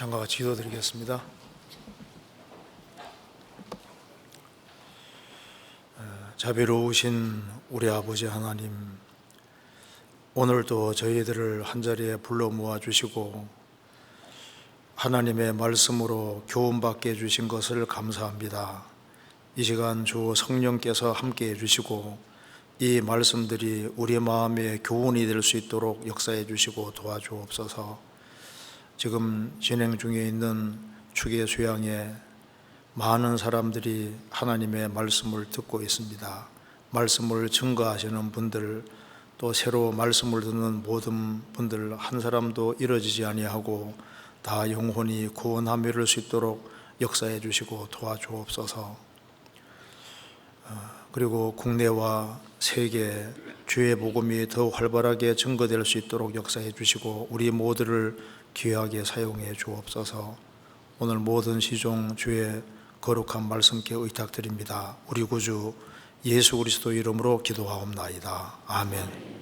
장과 같이 기도드리겠습니다. 자비로우신 우리 아버지 하나님, 오늘도 저희들을 한자리에 불러 모아주시고 하나님의 말씀으로 교훈받게 해주신 것을 감사합니다. 이 시간 주 성령께서 함께 해주시고 이 말씀들이 우리 마음에 교훈이 될 수 있도록 역사해 주시고 도와주옵소서. 지금 진행 중에 있는 주계 수양에 많은 사람들이 하나님의 말씀을 듣고 있습니다. 말씀을 증거하시는 분들, 또 새로 말씀을 듣는 모든 분들 한 사람도 이뤄지지 아니하고 다 영혼이 구원함 이룰 수 있도록 역사해 주시고 도와주옵소서. 그리고 국내와 세계 주의 복음이 더 활발하게 증거될 수 있도록 역사해 주시고 우리 모두를 귀하게 사용해 주옵소서. 오늘 모든 시종 주의 거룩한 말씀께 의탁드립니다. 우리 구주 예수 그리스도 이름으로 기도하옵나이다. 아멘.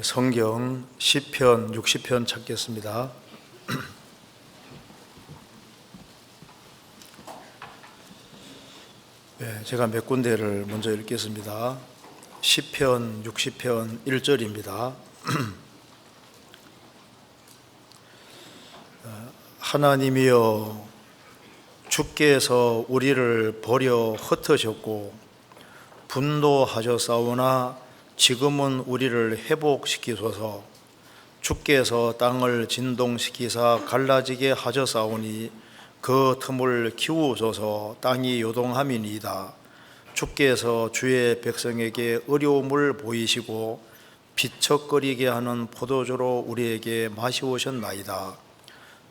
우리 성경 시편 60편 찾겠습니다. 제가 몇 군데를 먼저 읽겠습니다. 시편 60편 1절입니다. 하나님이여, 주께서 우리를 버려 흩으셨고 분노하셨사오나 지금은 우리를 회복시키소서. 주께서 땅을 진동시키사 갈라지게 하셨사오니 그 틈을 키우소서. 땅이 요동함이니이다. 주께서 주의 백성에게 어려움을 보이시고 비척거리게 하는 포도주로 우리에게 마시오셨나이다.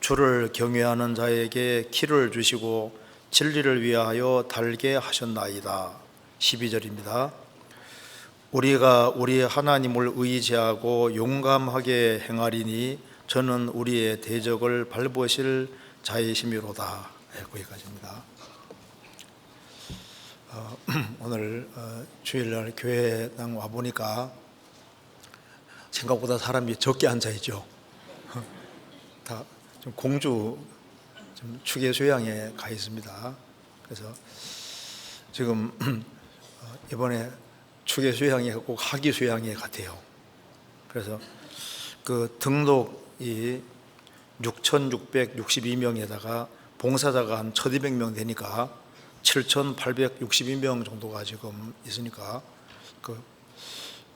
주를 경외하는 자에게 기를 주시고 진리를 위하여 달게 하셨나이다. 12절입니다. 우리가 우리 하나님을 의지하고 용감하게 행하리니 저는 우리의 대적을 밟으실 자이심이로다. 거기까지입니다. 오늘 주일날 교회당 와보니까 생각보다 사람이 적게 앉아있죠. 다 좀 공주 좀 추계 수양에 가 있습니다. 그래서 지금 이번에 추계 수양이 꼭 학위 수양회 같아요. 그래서 그 등록이 6,662명에다가 봉사자가 한 1,200명 되니까 7,862명 정도가 지금 있으니까 그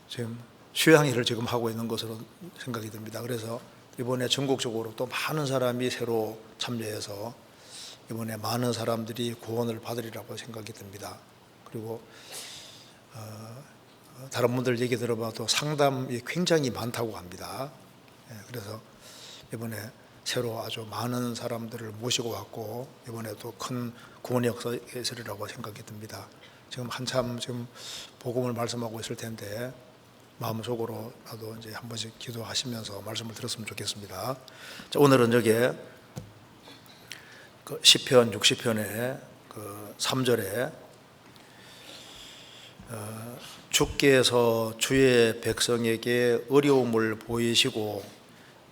지금 수양회를 지금 하고 있는 것으로 생각이 듭니다. 그래서 이번에 전국적으로 또 많은 사람이 새로 참여해서 이번에 많은 사람들이 구원을 받으리라고 생각이 듭니다. 그리고 다른 분들 얘기 들어봐도 상담이 굉장히 많다고 합니다. 그래서 이번에 새로 아주 많은 사람들을 모시고 왔고 이번에도 큰 구원의 역사가 있으리라고 생각이 듭니다. 지금 한참 지금 복음을 말씀하고 있을 텐데 마음속으로 나도 이제 한 번씩 기도하시면서 말씀을 들었으면 좋겠습니다. 자, 오늘은 저게 그 시편 60편의 그 3절에 주께서 주의 백성에게 어려움을 보이시고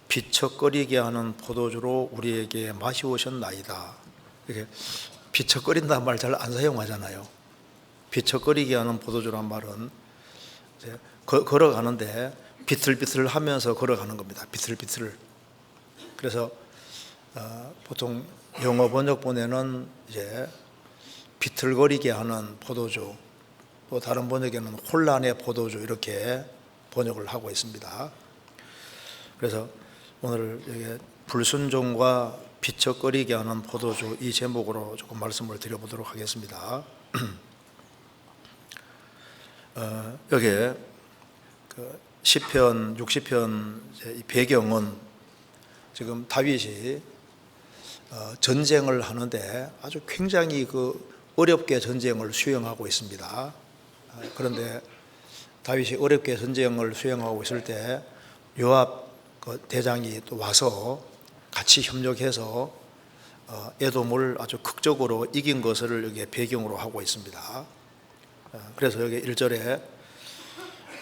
비척거리게 하는 포도주로 우리에게 마시오셨나이다. 이렇게 비척거린다는 말 잘 안 사용하잖아요. 비척거리게 하는 포도주란 말은 이제 걸어가는데 비틀비틀 하면서 걸어가는 겁니다. 비틀비틀. 그래서 보통 영어 번역본에는 이제 비틀거리게 하는 포도주, 또 다른 번역에는 혼란의 포도주 이렇게 번역을 하고 있습니다. 그래서 오늘 여기 불순종과 비척거리게 하는 포도주 이 제목으로 조금 말씀을 드려보도록 하겠습니다. 여기에 그 시편 60편 이 배경은 지금 다윗이 전쟁을 하는데 아주 굉장히 그 어렵게 전쟁을 수행하고 있습니다. 그런데 다윗이 어렵게 전쟁을 수행하고 있을 때 요압 그 대장이 또 와서 같이 협력해서 에돔을 아주 극적으로 이긴 것을 여기 배경으로 하고 있습니다. 그래서 여기 1절에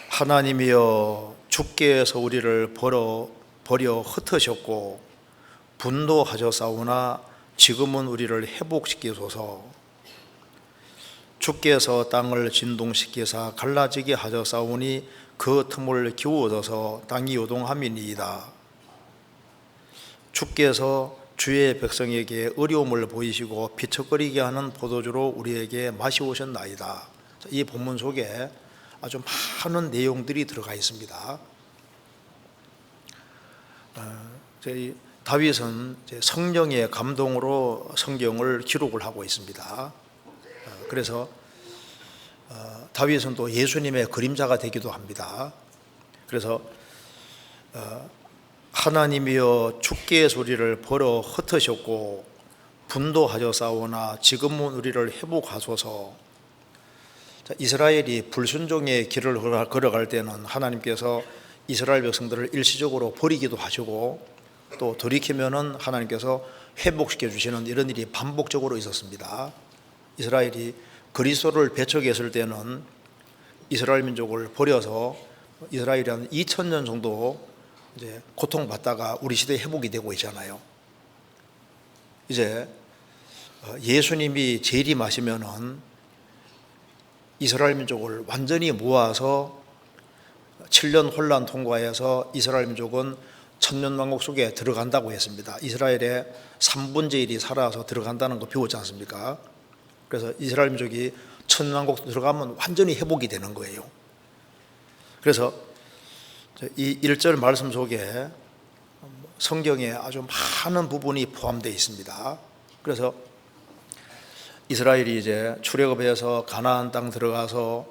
하나님이여, 주께서 우리를 버려 흩으셨고 분노하셨사오나 지금은 우리를 회복시키소서. 주께서 땅을 진동시키사 갈라지게 하셨사오니 그 틈을 키우어서 땅이 요동함이니이다. 주께서 주의 백성에게 어려움을 보이시고 비척거리게 하는 포도주로 우리에게 마시오셨나이다. 이 본문 속에 아주 많은 내용들이 들어가 있습니다. 다윗은 성령의 감동으로 성경을 기록을 하고 있습니다. 그래서 다윗은 또 예수님의 그림자가 되기도 합니다. 그래서 하나님이여, 주께서 우리를 버려 흩으셨고 분노하셨사오나 지금은 우리를 회복하소서. 이스라엘이 불순종의 길을 걸어갈 때는 하나님께서 이스라엘 백성들을 일시적으로 버리기도 하시고 또 돌이키면은 하나님께서 회복시켜 주시는 이런 일이 반복적으로 있었습니다. 이스라엘이 그리스도를 배척했을 때는 이스라엘 민족을 버려서 이스라엘이 한 2000년 정도 이제 고통받다가 우리 시대에 회복이 되고 있잖아요. 이제 예수님이 재림하시면은 이스라엘 민족을 완전히 모아서 7년 혼란 통과해서 이스라엘 민족은 천년왕국 속에 들어간다고 했습니다. 이스라엘의 3분의 1이 살아서 들어간다는 거 배웠지 않습니까? 그래서 이스라엘 민족이 천년왕국 들어가면 완전히 회복이 되는 거예요. 그래서 이 1절 말씀 속에 성경에 아주 많은 부분이 포함되어 있습니다. 그래서 이스라엘이 이제 출애굽해서 가나안 땅 들어가서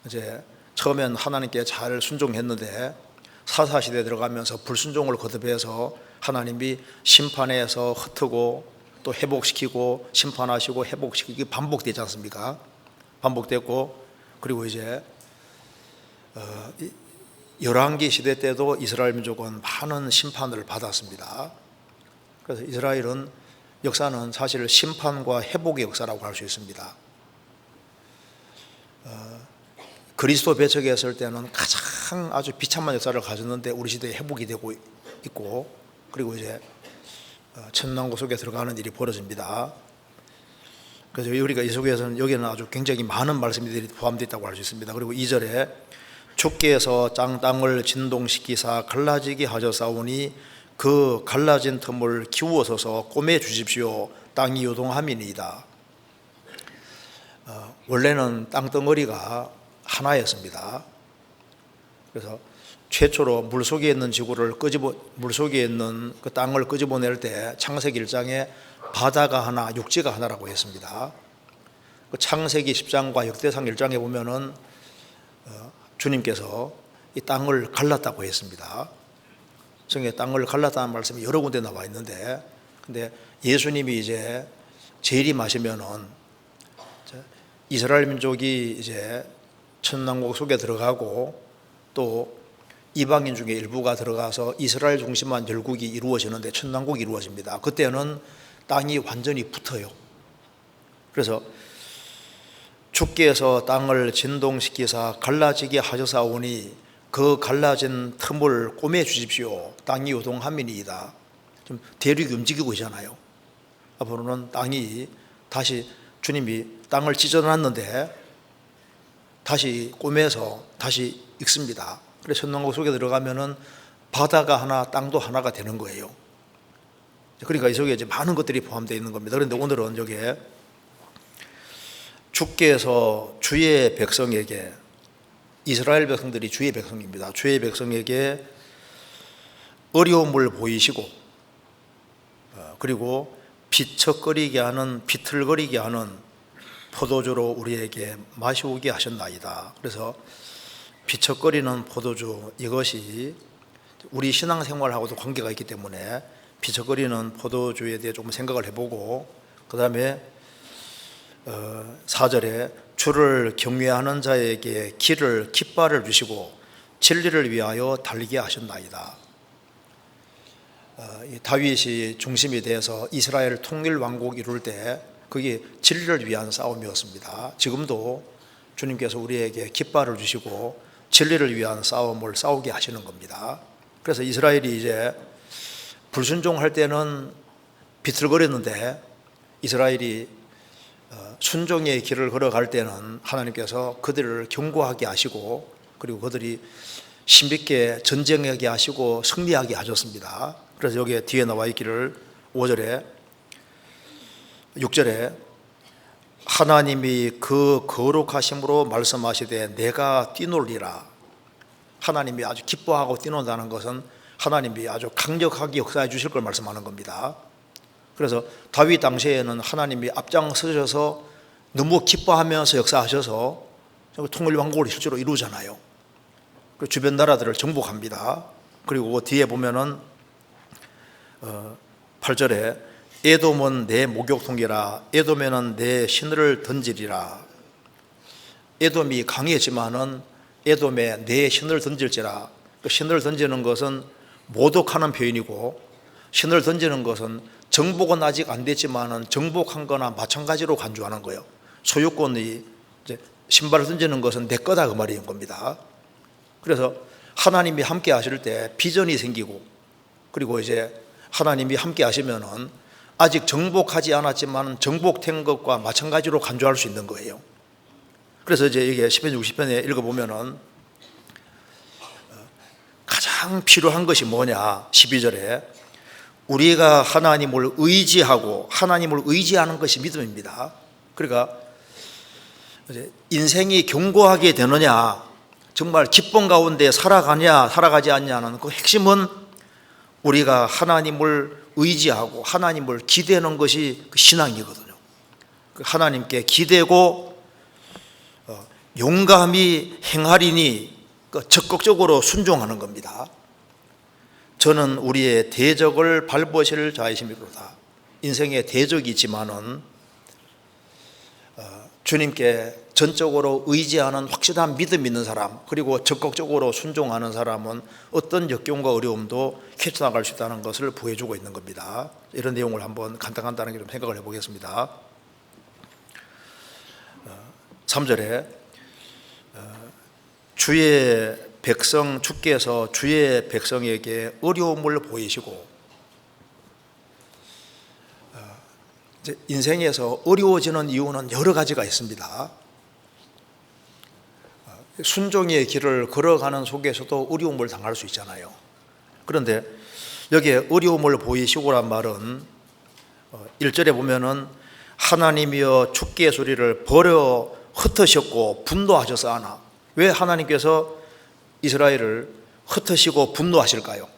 이제 처음엔 하나님께 잘 순종했는데 사사시대에 들어가면서 불순종을 거듭해서 하나님이 심판해서 흩트고 또 회복시키고 심판하시고 회복시키기 반복되지 않습니까? 반복됐고, 그리고 이제 열왕기 시대 때도 이스라엘 민족은 많은 심판을 받았습니다. 그래서 이스라엘은 역사는 사실 심판과 회복의 역사라고 할 수 있습니다. 그리스도 배척했을 때는 가장 아주 비참한 역사를 가졌는데 우리 시대에 회복이 되고 있고, 그리고 이제 천년왕국 속에 들어가는 일이 벌어집니다. 그래서 우리가 이 속에서는 여기는 아주 굉장히 많은 말씀들이 포함되어 있다고 할 수 있습니다. 그리고 2절에 주께서 땅을 진동시키사 갈라지게 하셨사오니 그 갈라진 틈을 기우어서서 꼬매 주십시오. 땅이 요동함이니이다. 원래는 땅덩어리가 하나였습니다. 그래서 최초로 물속에 있는 지구를 물속에 있는 그 땅을 끄집어낼 때 창세기 1장에 바다가 하나, 육지가 하나라고 했습니다. 그 창세기 10장과 역대상 1장에 보면은 주님께서 이 땅을 갈랐다고 했습니다. 성경에 땅을 갈랐다는 말씀이 여러 군데 나와 있는데, 근데 예수님이 이제 재림하시면은 이스라엘 민족이 이제 천년왕국 속에 들어가고 또 이방인 중에 일부가 들어가서 이스라엘 중심만 열국이 이루어지는데 천년왕국이 이루어집니다. 그때는 땅이 완전히 붙어요. 그래서 주께서 땅을 진동시키사 갈라지게 하셨사오니 그 갈라진 틈을 꼬매 주십시오. 땅이 요동함이니이다. 좀 대륙이 움직이고 있잖아요. 앞으로는 땅이 다시 주님이 땅을 찢어놨는데 다시 꼬매서 다시 익습니다. 그래서 천년왕국 속에 들어가면은 바다가 하나, 땅도 하나가 되는 거예요. 그러니까 이 속에 이제 많은 것들이 포함되어 있는 겁니다. 그런데 오늘은 여기에 주께서 주의 백성에게, 이스라엘 백성들이 주의 백성입니다. 주의 백성에게 어려움을 보이시고 그리고 비척거리게 하는, 비틀거리게 하는 포도주로 우리에게 마시오게 하셨나이다. 그래서 비척거리는 포도주, 이것이 우리 신앙생활하고도 관계가 있기 때문에 비척거리는 포도주에 대해 조금 생각을 해보고, 그 다음에 4절에 주를 경외하는 자에게 길을 깃발을 주시고 진리를 위하여 달리게 하셨나이다. 다윗이 중심이 돼서 이스라엘 통일 왕국 이룰 때 그게 진리를 위한 싸움이었습니다. 지금도 주님께서 우리에게 깃발을 주시고 진리를 위한 싸움을 싸우게 하시는 겁니다. 그래서 이스라엘이 이제 불순종할 때는 비틀거렸는데 이스라엘이 순종의 길을 걸어갈 때는 하나님께서 그들을 견고하게 하시고 그리고 그들이 힘있게 전쟁하게 하시고 승리하게 하셨습니다. 그래서 여기에 뒤에 나와 있기를 5절에 6절에 하나님이 그 거룩하심으로 말씀하시되 내가 뛰놀리라. 하나님이 아주 기뻐하고 뛰논다는 것은 하나님이 아주 강력하게 역사해 주실 걸 말씀하는 겁니다. 그래서 다윗 당시에는 하나님이 앞장서셔서 너무 기뻐하면서 역사하셔서 통일 왕국을 실제로 이루잖아요. 주변 나라들을 정복합니다. 그리고 뒤에 보면은 8절에 에돔은 내 목욕통이라 에돔에는 내 신을 던지리라. 에돔이 강했지만은 에돔에 내 신을 던질지라. 그 신을 던지는 것은 모독하는 표현이고 신을 던지는 것은 정복은 아직 안 됐지만은 정복한 거나 마찬가지로 간주하는 거예요. 소유권이 이제 신발을 던지는 것은 내 거다 그 말인 겁니다. 그래서 하나님이 함께 하실 때 비전이 생기고 그리고 이제 하나님이 함께 하시면은 아직 정복하지 않았지만 정복된 것과 마찬가지로 간주할 수 있는 거예요. 그래서 이제 이게 시편 60편에 읽어보면은 가장 필요한 것이 뭐냐? 12절에 우리가 하나님을 의지하고 하나님을 의지하는 것이 믿음입니다. 그러니까 이제 인생이 견고하게 되느냐, 정말 기쁨 가운데 살아가냐 살아가지 않냐는 그 핵심은 우리가 하나님을 의지하고 하나님을 기대는 것이 그 신앙이거든요. 그 하나님께 기대고 용감히 행하리니 적극적으로 순종하는 겁니다. 저는 우리의 대적을 밟으실 자이심이로다. 인생에 대적이 있지만은 주님께 전적으로 의지하는 확실한 믿음 있는 사람, 그리고 적극적으로 순종하는 사람은 어떤 역경과 어려움도 헤쳐나갈 수 있다는 것을 보여주고 있는 겁니다. 이런 내용을 한번 간단하게 좀 생각을 해보겠습니다. 3절에 주의 백성, 주께서 주의 백성에게 어려움을 보이시고, 이제 인생에서 어려워지는 이유는 여러 가지가 있습니다. 순종의 길을 걸어가는 속에서도 어려움을 당할 수 있잖아요. 그런데 여기에 어려움을 보이시고란 말은 1절에 보면은 하나님이여 주께 소리를 버려 흩으셨고 분노하셔서 하나. 왜 하나님께서 이스라엘을 흩으시고 분노하실까요?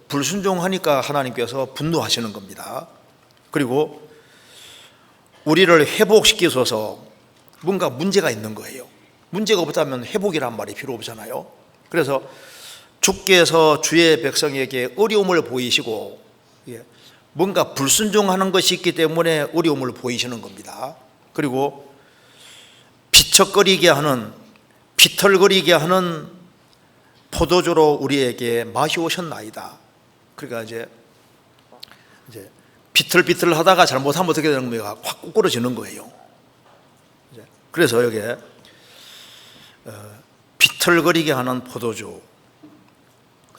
불순종하니까 하나님께서 분노하시는 겁니다. 그리고 우리를 회복시키소서. 뭔가 문제가 있는 거예요. 문제가 없다면 회복이란 말이 필요 없잖아요. 그래서 주께서 주의 백성에게 어려움을 보이시고, 뭔가 불순종하는 것이 있기 때문에 어려움을 보이시는 겁니다. 그리고 비척거리게 하는, 비틀거리게 하는 포도주로 우리에게 마시오셨나이다. 그러니까 이제 비틀비틀 하다가 잘못하면 어떻게 되는 겁니까? 확 꼬꾸러지는 거예요. 그래서 여기에 비틀거리게 하는 포도주.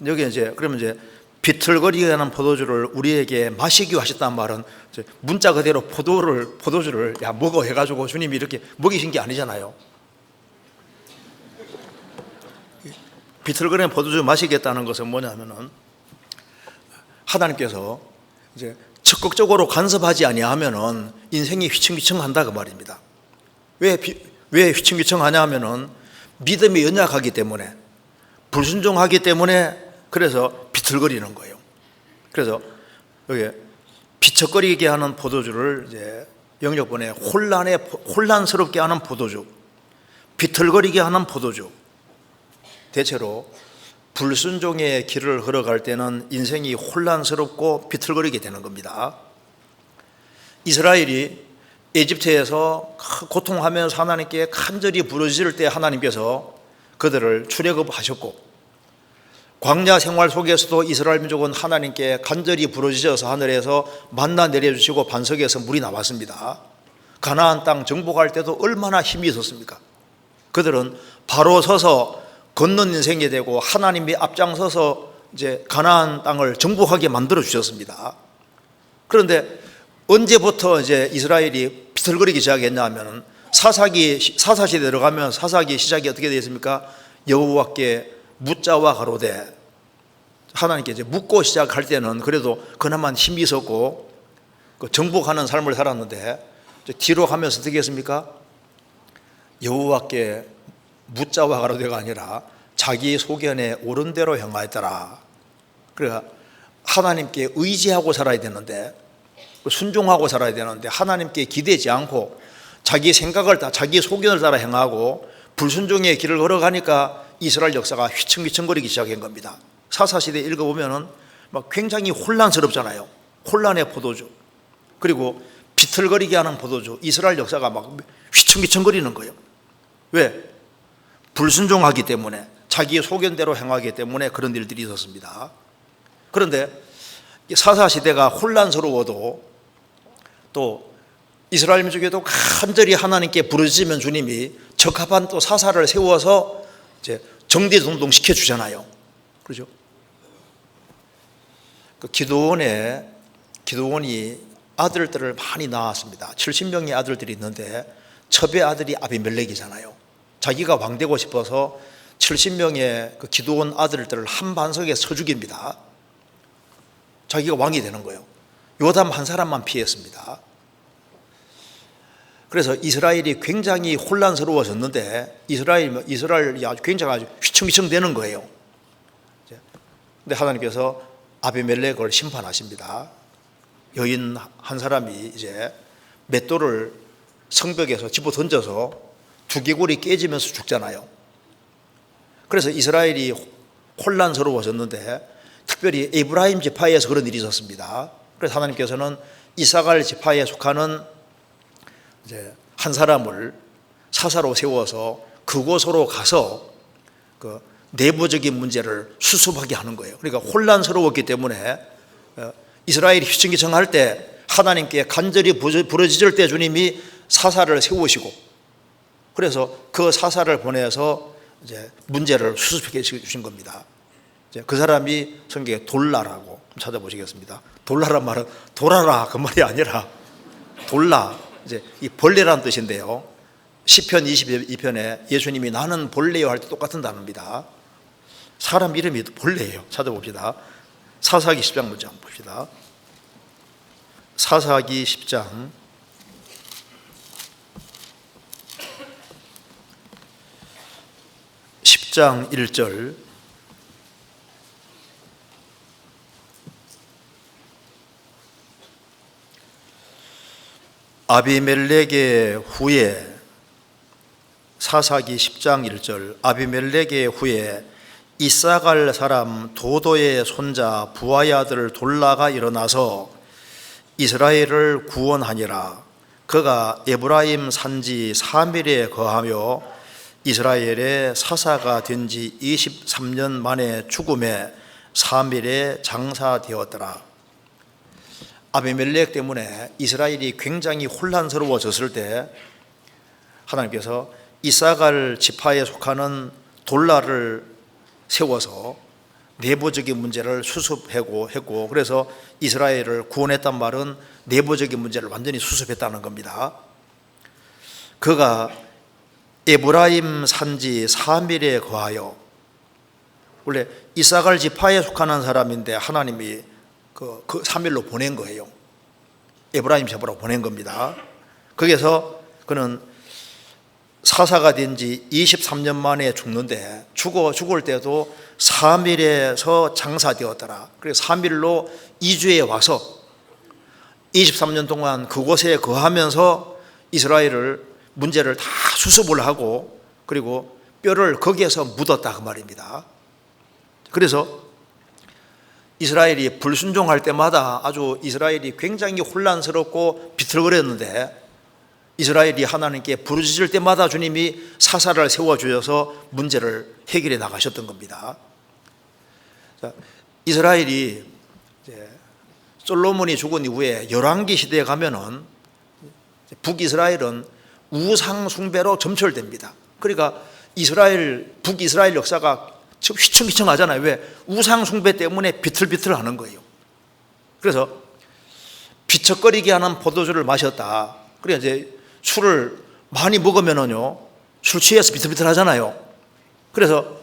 여기 그러면 비틀거리게 하는 포도주를 우리에게 마시기 하셨단 말은 문자 그대로 포도주를 야 먹어 해가지고 주님이 이렇게 먹이신 게 아니잖아요. 비틀거리는 포도주 마시겠다는 것은 뭐냐면은 하나님께서 적극적으로 간섭하지 아니하면은 인생이 휘청휘청한다 그 말입니다. 왜 휘청휘청하냐 하면은 믿음이 연약하기 때문에, 불순종하기 때문에, 그래서 비틀거리는 거예요. 그래서 여기 비척거리게 하는 포도주를 영역본에 혼란스럽게 하는 포도주, 비틀거리게 하는 포도주. 대체로 불순종의 길을 걸어갈 때는 인생이 혼란스럽고 비틀거리게 되는 겁니다. 이스라엘이 에집트에서 고통하면서 하나님께 간절히 부르짖을 때 하나님께서 그들을 출애굽하셨고, 광야 생활 속에서도 이스라엘 민족은 하나님께 간절히 부르짖어서 하늘에서 만나 내려주시고 반석에서 물이 나왔습니다. 가나안 땅 정복할 때도 얼마나 힘이 있었습니까? 그들은 바로 서서 걷는 인생이 되고 하나님이 앞장서서 가나안 땅을 정복하게 만들어 주셨습니다. 그런데 언제부터 이스라엘이 비틀거리기 시작했냐 하면 사사시대 들어가면 사사기 시작이 어떻게 되어 있습니까? 여호와께 묻자와 가로되, 하나님께 묻고 시작할 때는 그래도 그나마 힘이 있었고 정복하는 삶을 살았는데, 뒤로 가면서 어떻게 했습니까? 여호와께 묻자와 가로되가 아니라 자기 소견에 옳은 대로 행하였더라. 그러니까 하나님께 의지하고 살아야 되는데, 순종하고 살아야 되는데 하나님께 기대지 않고 자기 생각을 자기 소견을 따라 행하고 불순종의 길을 걸어가니까 이스라엘 역사가 휘청휘청거리기 시작한 겁니다. 사사시대 읽어보면 굉장히 혼란스럽잖아요. 혼란의 포도주, 그리고 비틀거리게 하는 포도주. 이스라엘 역사가 휘청휘청거리는 거예요. 왜? 불순종하기 때문에, 자기의 소견대로 행하기 때문에 그런 일들이 있었습니다. 그런데 사사시대가 혼란스러워도 또 이스라엘 민족에도 간절히 하나님께 부르짖으면 주님이 적합한 또 사사를 세워서 정대동동 시켜주잖아요. 그렇죠? 기드온이 아들들을 많이 낳았습니다. 70명의 아들들이 있는데 첩의 아들이 아비멜렉이잖아요. 자기가 왕 되고 싶어서 70명의 그 기드온 아들들을 한 반석에 서 죽입니다. 자기가 왕이 되는 거예요. 요담 한 사람만 피했습니다. 그래서 이스라엘이 굉장히 혼란스러워졌는데 이스라엘이 아주 굉장히 아주 휘청휘청 되는 거예요. 근데 하나님께서 아비멜렉을 심판하십니다. 여인 한 사람이 이제 맷돌을 성벽에서 집어 던져서 두개골이 깨지면서 죽잖아요. 그래서 이스라엘이 혼란스러워졌는데 특별히 에브라임 지파에서 그런 일이 있었습니다. 그래서 하나님께서는 이사갈 지파에 속하는 이제 한 사람을 사사로 세워서 그곳으로 가서 그 내부적인 문제를 수습하게 하는 거예요. 그러니까 혼란스러웠기 때문에 이스라엘이 휘청휘청할 때 하나님께 간절히 부르짖을 때 주님이 사사를 세우시고, 그래서 그 사사를 보내서 이제 문제를 수습해 주신 겁니다. 이제 그 사람이 성경에 돌라라고 찾아보시겠습니다. 돌라란 말은 돌아라 그 말이 아니라 돌라, 이제 이 벌레라는 뜻인데요. 시편 22편에 예수님이 나는 벌레요 할 때 똑같은 단어입니다. 사람 이름이 벌레예요. 찾아봅시다. 사사기 10장 먼저 한번 봅시다. 사사기 10장 10장 1절 아비멜렉의 후에, 사사기 10장 1절 아비멜렉의 후에 이사갈 사람 도도의 손자 부하의 아들 돌라가 일어나서 이스라엘을 구원하니라. 그가 에브라임 산지 사밀에 거하며 이스라엘의 사사가 된 지 23년 만에 죽음에 사밀에 장사되었더라. 아비멜렉 때문에 이스라엘이 굉장히 혼란스러워졌을 때 하나님께서 이사갈 지파에 속하는 돌라를 세워서 내부적인 문제를 수습하고 그래서 이스라엘을 구원했단 말은 내부적인 문제를 완전히 수습했다는 겁니다. 그가 에브라임 산지 사밀에 거하여, 원래 이사갈 지파에 속하는 사람인데 하나님이 그 사밀로 보낸 거예요. 에브라임 지파로 보낸 겁니다. 거기서 그는 사사가 된 지 23년 만에 죽는데 죽을 때도 사밀에서 장사되었더라. 그래서 사밀로 이주해 와서 23년 동안 그곳에 거하면서 이스라엘을 문제를 다 수습을 하고 그리고 뼈를 거기에서 묻었다 그 말입니다. 그래서 이스라엘이 불순종할 때마다 아주 이스라엘이 굉장히 혼란스럽고 비틀거렸는데 이스라엘이 하나님께 부르짖을 때마다 주님이 사사를 세워주셔서 문제를 해결해 나가셨던 겁니다. 자, 이스라엘이 이제 솔로몬이 죽은 이후에 열왕기 시대에 가면은 북이스라엘은 우상 숭배로 점철됩니다. 그러니까 북이스라엘 역사가 지금 휘청휘청하잖아요. 왜? 우상 숭배 때문에 비틀비틀하는 거예요. 그래서 비척거리게 하는 포도주를 마셨다. 그래 이제 술을 많이 먹으면은요 술 취해서 비틀비틀하잖아요. 그래서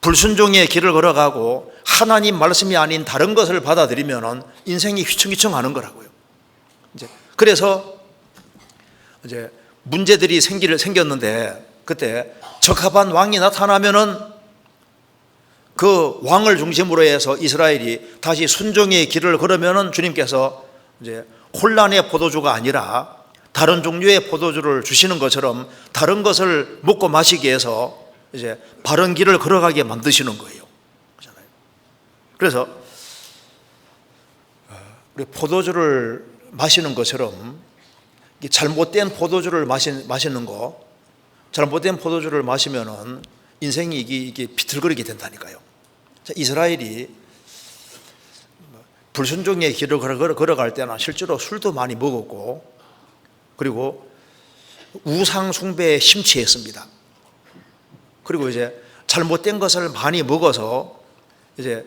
불순종의 길을 걸어가고 하나님 말씀이 아닌 다른 것을 받아들이면은 인생이 휘청휘청하는 거라고요. 이제 그래서 이제 문제들이 생겼는데 그때 적합한 왕이 나타나면은 그 왕을 중심으로 해서 이스라엘이 다시 순종의 길을 걸으면은 주님께서 이제 혼란의 포도주가 아니라 다른 종류의 포도주를 주시는 것처럼 다른 것을 먹고 마시게 해서 이제 바른 길을 걸어가게 만드시는 거예요. 그렇잖아요. 그래서 우리 포도주를 마시는 것처럼 잘못된 포도주를 마시는 거, 잘못된 포도주를 마시면은 인생이 이게 비틀거리게 된다니까요. 자, 이스라엘이 불순종의 길을 걸어갈 때는 실제로 술도 많이 먹었고 그리고 우상 숭배에 심취했습니다. 그리고 이제 잘못된 것을 많이 먹어서 이제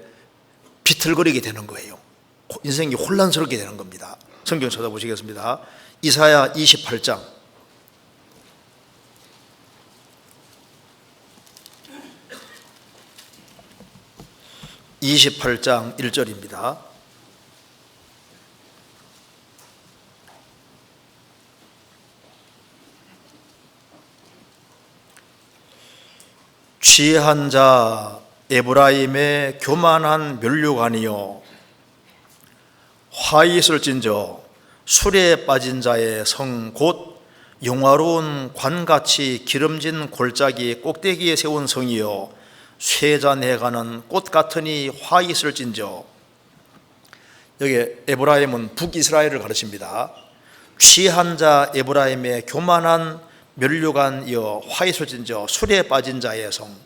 비틀거리게 되는 거예요. 인생이 혼란스럽게 되는 겁니다. 성경 찾아보시겠습니다. 이사야 28장 28장 1절입니다. 취한 자 에브라임의 교만한 면류관이요 화 있을진저 술에 빠진 자의 성 곧 영화로운 관같이 기름진 골짜기 꼭대기에 세운 성이요 쇠잔해가는 꽃 같으니 화 있을진저. 여기 에브라임은 북이스라엘을 가르칩니다. 취한 자 에브라임의 교만한 면류관이여 화 있을진저 술에 빠진 자의 성.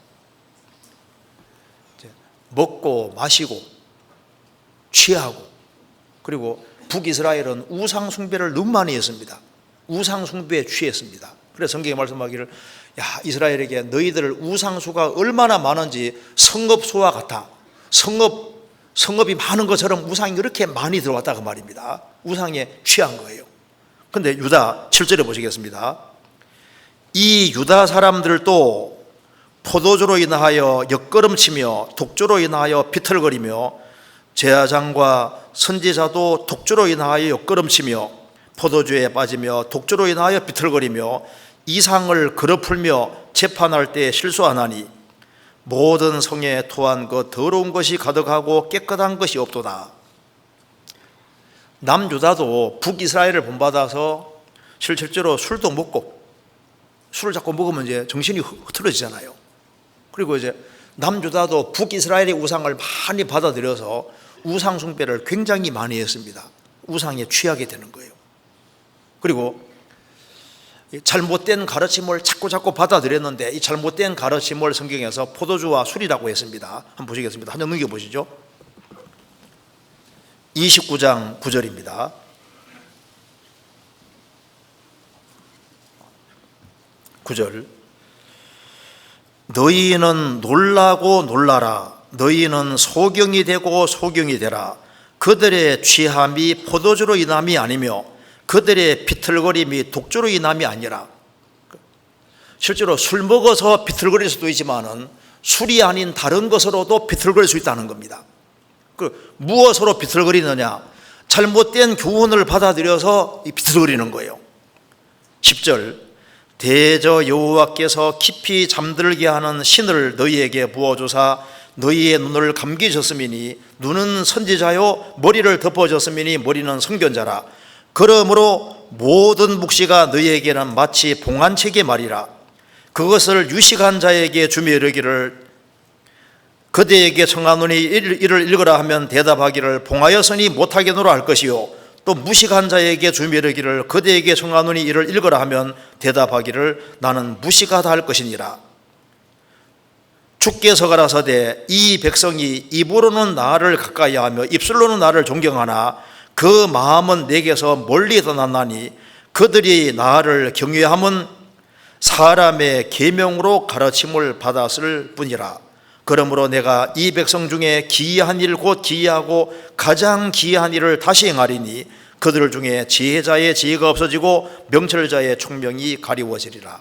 먹고 마시고 취하고, 그리고 북이스라엘은 우상 숭배를 너무 많이 했습니다. 우상 숭배에 취했습니다. 그래서 성경에 말씀하기를 이스라엘에게 너희들 우상수가 얼마나 많은지 성읍소와 같아. 성읍이 많은 것처럼 우상이 그렇게 많이 들어왔다고 말입니다. 우상에 취한 거예요. 그런데 유다 7절에 보시겠습니다. 이 유다 사람들도 포도주로 인하여 역걸음치며 독주로 인하여 비틀거리며 제사장과 선지자도 독주로 인하여 역걸음치며 포도주에 빠지며 독주로 인하여 비틀거리며 이상을 거르풀며 재판할 때 실수하나니 모든 성에 토한 것 더러운 것이 가득하고 깨끗한 것이 없도다. 남유다도 북이스라엘을 본받아서 실질적으로 술도 먹고, 술을 자꾸 먹으면 이제 정신이 흐트러지잖아요. 그리고 이제 남유다도 북이스라엘의 우상을 많이 받아들여서 우상 숭배를 굉장히 많이 했습니다. 우상에 취하게 되는 거예요. 그리고 잘못된 가르침을 자꾸 받아들였는데 이 잘못된 가르침을 성경에서 포도주와 술이라고 했습니다. 한번 보시겠습니다. 한 장 넘겨보시죠. 29장 9절입니다. 너희는 놀라고 놀라라. 너희는 소경이 되고 소경이 되라. 그들의 취함이 포도주로 인함이 아니며 그들의 비틀거림이 독주로 인함이 아니라. 실제로 술 먹어서 비틀거릴 수도 있지만은 술이 아닌 다른 것으로도 비틀거릴 수 있다는 겁니다. 무엇으로 비틀거리느냐? 잘못된 교훈을 받아들여서 비틀거리는 거예요. 10절 대저 여호와께서 깊이 잠들게 하는 신을 너희에게 부어주사 너희의 눈을 감기셨음이니 눈은 선지자요 머리를 덮어줬음이니 머리는 선견자라. 그러므로 모든 묵시가 너희에게는 마치 봉안책의 말이라. 그것을 유식한 자에게 주며 이르기를 그대에게 청하노니 이를 읽으라 하면 대답하기를 봉하였으니 못하겠노라 할 것이요 또 무식한 자에게 주며 이르기를 그대에게 청하노니 이를 읽으라 하면 대답하기를 나는 무식하다 할 것이니라. 주께서 가라사대 이 백성이 입으로는 나를 가까이하며 입술로는 나를 존경하나 그 마음은 내게서 멀리 떠났나니 그들이 나를 경외함은 사람의 계명으로 가르침을 받았을 뿐이라. 그러므로 내가 이 백성 중에 기이한 일 곧 기이하고 가장 기이한 일을 다시 행하리니 그들 중에 지혜자의 지혜가 없어지고 명철자의 총명이 가리워지리라.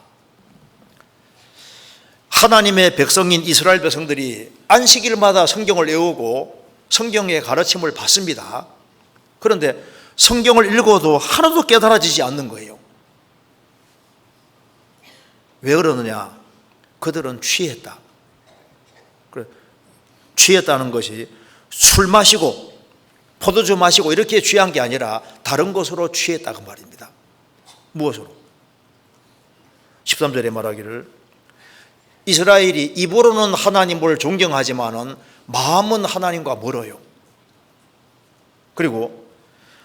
하나님의 백성인 이스라엘 백성들이 안식일마다 성경을 외우고 성경의 가르침을 받습니다. 그런데 성경을 읽어도 하나도 깨달아지지 않는 거예요. 왜 그러느냐? 그들은 취했다. 취했다는 것이 술 마시고 포도주 마시고 이렇게 취한 게 아니라 다른 것으로 취했다고 말입니다. 무엇으로? 13절에 말하기를 이스라엘이 입으로는 하나님을 존경하지만은 마음은 하나님과 멀어요. 그리고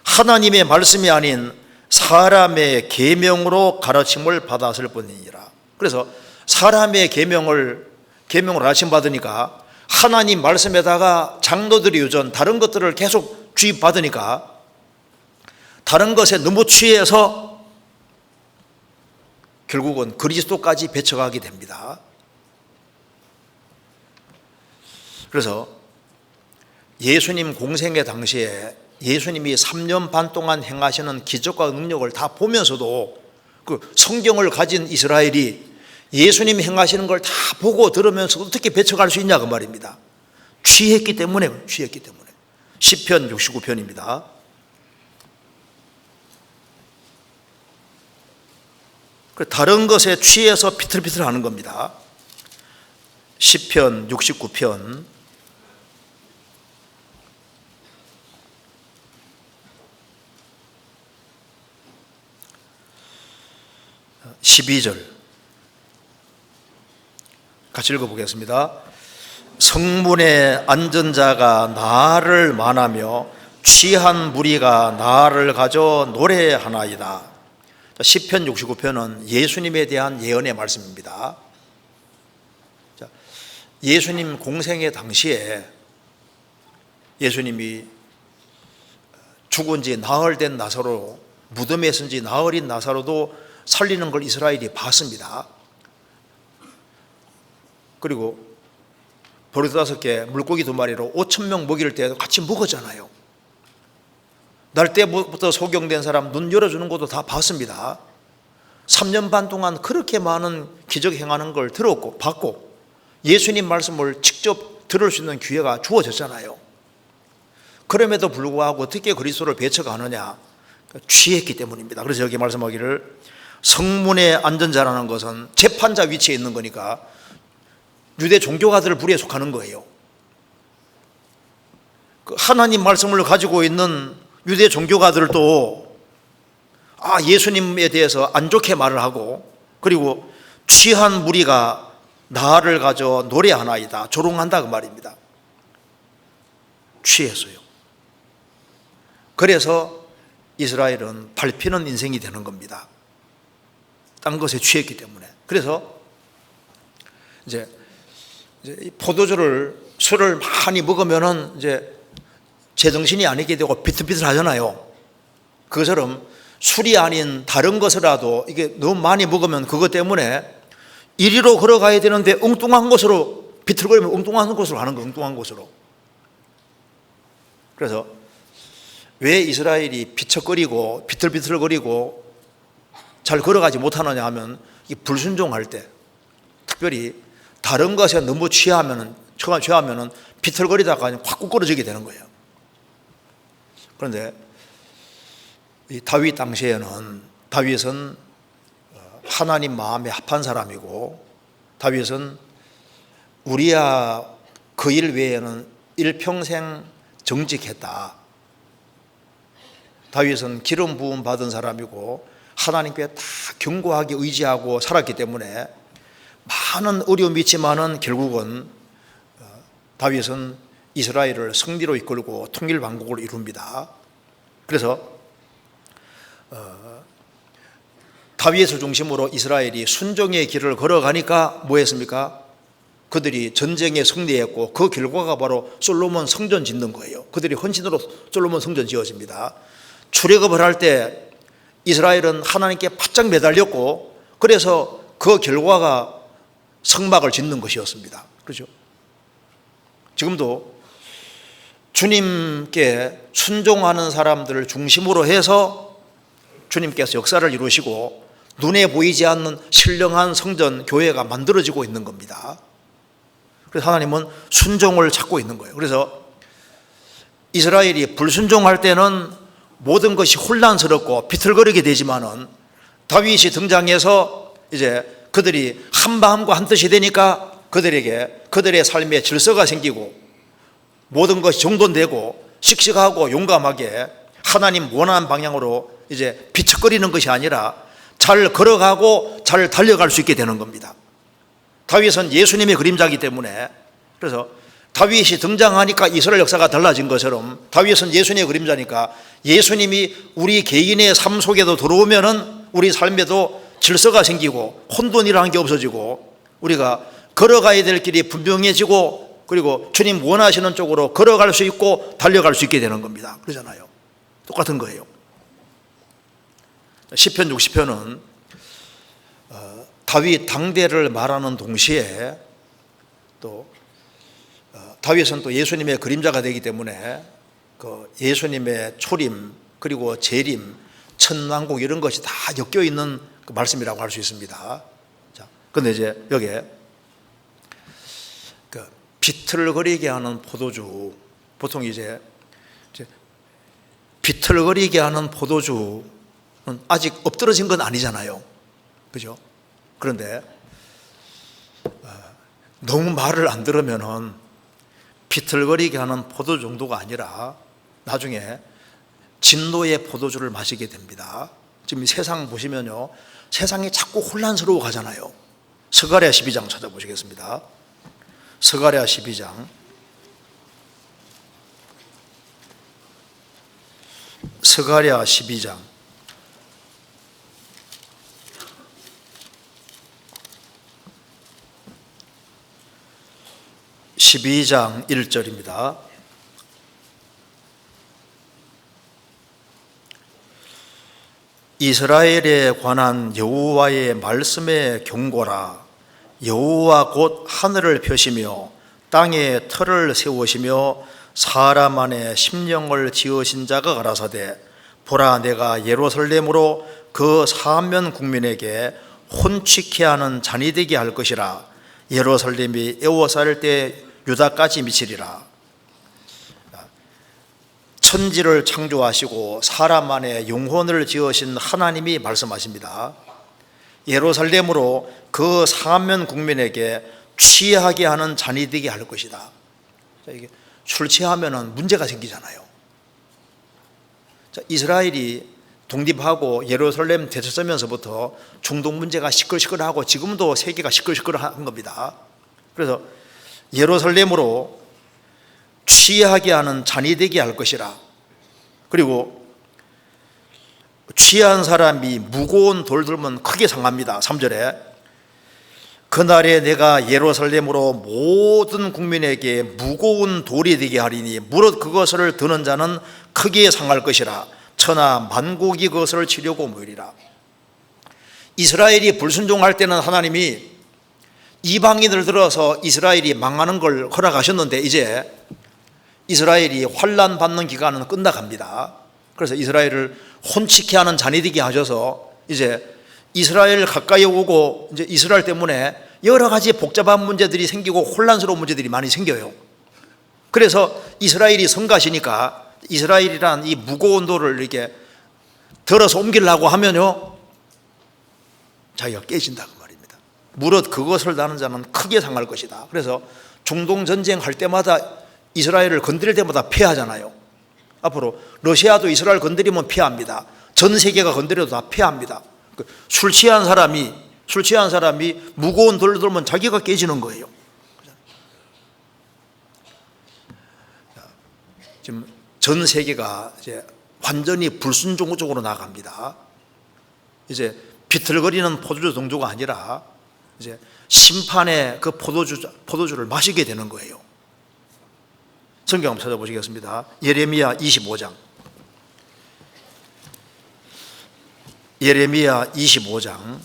하나님의 말씀이 아닌 사람의 계명으로 가르침을 받았을 뿐이니라. 그래서 사람의 계명을 가르침 받으니까 하나님 말씀에다가 장로들이 요즘 다른 것들을 계속 주입받으니까 다른 것에 너무 취해서 결국은 그리스도까지 배척하게 됩니다. 그래서 예수님 공생의 당시에 예수님이 3년 반 동안 행하시는 기적과 능력을 다 보면서도 그 성경을 가진 이스라엘이 예수님이 행하시는 걸 다 보고 들으면서 어떻게 배척할 수 있냐 그 말입니다. 취했기 때문에. 시편 69편입니다. 다른 것에 취해서 비틀비틀 하는 겁니다. 시편 69편 12절 같이 읽어보겠습니다. 성문에 앉은 자가 나를 만하며 취한 무리가 나를 가져 노래하나이다. 시편 69편은 예수님에 대한 예언의 말씀입니다. 예수님 공생의 당시에 예수님이 죽은 지 나흘 된 나사로, 무덤에 있은 지 나흘인 나사로도 살리는 걸 이스라엘이 봤습니다. 그리고 버릇 5개, 물고기 2마리로 5,000명 먹일 때도 같이 먹었잖아요. 날 때부터 소경된 사람 눈 열어주는 것도 다 봤습니다. 3년 반 동안 그렇게 많은 기적 행하는 걸 들었고 봤고 예수님 말씀을 직접 들을 수 있는 기회가 주어졌잖아요. 그럼에도 불구하고 어떻게 그리스도를 배척하느냐? 취했기 때문입니다. 그래서 여기 말씀하기를 성문에 앉은 자라는 것은 재판자 위치에 있는 거니까 유대 종교가들 부류에 속하는 거예요. 하나님 말씀을 가지고 있는 유대 종교가들도 예수님에 대해서 안 좋게 말을 하고, 그리고 취한 무리가 나를 가져 노래하나이다, 조롱한다 그 말입니다. 취했어요. 그래서 이스라엘은 밟히는 인생이 되는 겁니다. 딴 것에 취했기 때문에. 그래서 이제 포도주를, 술을 많이 먹으면은 이제 제정신이 아니게 되고 비틀비틀 하잖아요. 그것처럼 술이 아닌 다른 것이라도 이게 너무 많이 먹으면 그것 때문에 이리로 걸어가야 되는데 엉뚱한 곳으로 비틀거리면 엉뚱한 곳으로 가는 거예요. 엉뚱한 곳으로. 그래서 왜 이스라엘이 비척거리고 비틀비틀거리고 잘 걸어가지 못하느냐 하면 이 불순종할 때, 특별히 다른 것에 너무 취하면은 비틀거리다가 확 꾸꾸러지게 되는 거예요. 그런데 이 다윗 당시에는 다윗은 하나님 마음에 합한 사람이고, 다윗은 우리야 그 일 외에는 일평생 정직했다. 다윗은 기름 부음 받은 사람이고 하나님께 다 견고하게 의지하고 살았기 때문에 많은 어려움이 있지만은 결국은 다윗은 이스라엘을 승리로 이끌고 통일 왕국을 이룹니다. 그래서 다윗을 중심으로 이스라엘이 순종의 길을 걸어가니까 뭐 했습니까? 그들이 전쟁에 승리했고 그 결과가 바로 솔로몬 성전 짓는 거예요. 그들이 헌신으로 솔로몬 성전 지어집니다. 출애굽을 할 때 이스라엘은 하나님께 바짝 매달렸고, 그래서 그 결과가 성막을 짓는 것이었습니다. 그렇죠? 지금도 주님께 순종하는 사람들을 중심으로 해서 주님께서 역사를 이루시고 눈에 보이지 않는 신령한 성전, 교회가 만들어지고 있는 겁니다. 그래서 하나님은 순종을 찾고 있는 거예요. 그래서 이스라엘이 불순종할 때는 모든 것이 혼란스럽고 비틀거리게 되지만은 다윗이 등장해서 이제 그들이 한 마음과 한 뜻이 되니까 그들에게 그들의 삶에 질서가 생기고 모든 것이 정돈되고 씩씩하고 용감하게 하나님 원하는 방향으로 이제 비척거리는 것이 아니라 잘 걸어가고 잘 달려갈 수 있게 되는 겁니다. 다윗은 예수님의 그림자이기 때문에, 그래서 다윗이 등장하니까 이스라엘 역사가 달라진 것처럼 다윗은 예수님의 그림자니까 예수님이 우리 개인의 삶 속에도 들어오면은 우리 삶에도 질서가 생기고 혼돈이라는 게 없어지고 우리가 걸어가야 될 길이 분명해지고 그리고 주님 원하시는 쪽으로 걸어갈 수 있고 달려갈 수 있게 되는 겁니다. 그러잖아요. 똑같은 거예요. 시편 60편은 다윗 당대를 말하는 동시에 또 다윗은 또 예수님의 그림자가 되기 때문에 그 예수님의 초림 그리고 재림, 천왕국 이런 것이 다 엮여 있는 그 말씀이라고 할 수 있습니다. 자, 근데 이제 여기에 그 비틀거리게 하는 포도주, 보통 이제 비틀거리게 하는 포도주는 아직 엎드러진 건 아니잖아요. 그죠? 그런데 너무 말을 안 들으면은 비틀거리게 하는 포도주 정도가 아니라 나중에 진노의 포도주를 마시게 됩니다. 지금 이 세상 보시면요, 세상이 자꾸 혼란스러워 가잖아요. 스가랴 12장 찾아보시겠습니다. 스가랴 12장. 스가랴 12장 12장 1절입니다. 이스라엘에 관한 여호와의 말씀의 경고라. 여호와 곧 하늘을 펴시며 땅에 터를 세우시며 사람 안에 심령을 지으신 자가 가라사대 보라 내가 예루살렘으로 그 사면 국민에게 혼취케 하는 잔이 되게 할 것이라. 예루살렘이 애워쌀 때 유다까지 미치리라. 천지를 창조하시고 사람 안에 영혼을 지으신 하나님이 말씀하십니다. 예루살렘으로 그 사면 국민에게 취하게 하는 잔이 되게 할 것이다. 이게 술 취하면 문제가 생기잖아요. 이스라엘이 독립하고 예루살렘 되찾으면서부터 중동 문제가 시끌시끌하고 지금도 세계가 시끌시끌한 겁니다. 그래서 예루살렘으로 취하게 하는 잔이 되게 할 것이라. 그리고 취한 사람이 무거운 돌 들면 크게 상합니다. 3절에 그날에 내가 예루살렘으로 모든 국민에게 무거운 돌이 되게 하리니 무릇 그것을 드는 자는 크게 상할 것이라. 천하 만국이 그것을 치려고 모이리라. 이스라엘이 불순종할 때는 하나님이 이방인을 들어서 이스라엘이 망하는 걸 허락하셨는데 이제 이스라엘이 환난 받는 기간은 끝나갑니다. 그래서 이스라엘을 혼치케 하는 잔이 되게 하셔서 이제 이스라엘 가까이 오고 이제 이스라엘 때문에 여러 가지 복잡한 문제들이 생기고 혼란스러운 문제들이 많이 생겨요. 그래서 이스라엘이 성가시니까 이스라엘이란 이 무거운 돌을 이렇게 들어서 옮기려고 하면요 자기가 깨진다 그 말입니다. 무릇 그것을 다는 자는 크게 상할 것이다. 그래서 중동 전쟁 할 때마다 이스라엘을 건드릴 때마다 패하잖아요. 앞으로 러시아도 이스라엘 건드리면 패합니다. 전 세계가 건드려도 다 패합니다. 술 취한 사람이 무거운 돌을 들면 자기가 깨지는 거예요. 지금 전 세계가 이제 완전히 불순종 쪽으로 나갑니다. 이제 비틀거리는 포도주 정도가 아니라 이제 심판의 그 포도주를 마시게 되는 거예요. 성경 한번 찾아보시겠습니다. 예레미야 25장. 예레미야 25장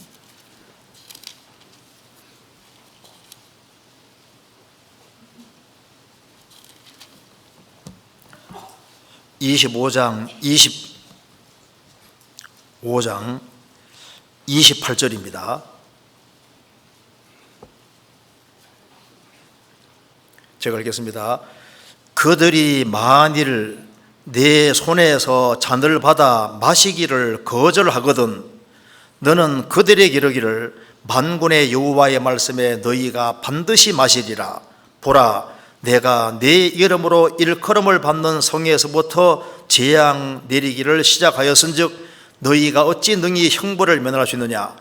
28절입니다. 제가 읽겠습니다. 그들이 만일 내 손에서 잔을 받아 마시기를 거절하거든 너는 그들에게 이르기를 만군의 여호와의 말씀에 너희가 반드시 마시리라. 보라 내가 내 이름으로 일컬음을 받는 성에서부터 재앙 내리기를 시작하였은즉 너희가 어찌 능히 형벌을 면할 수 있느냐.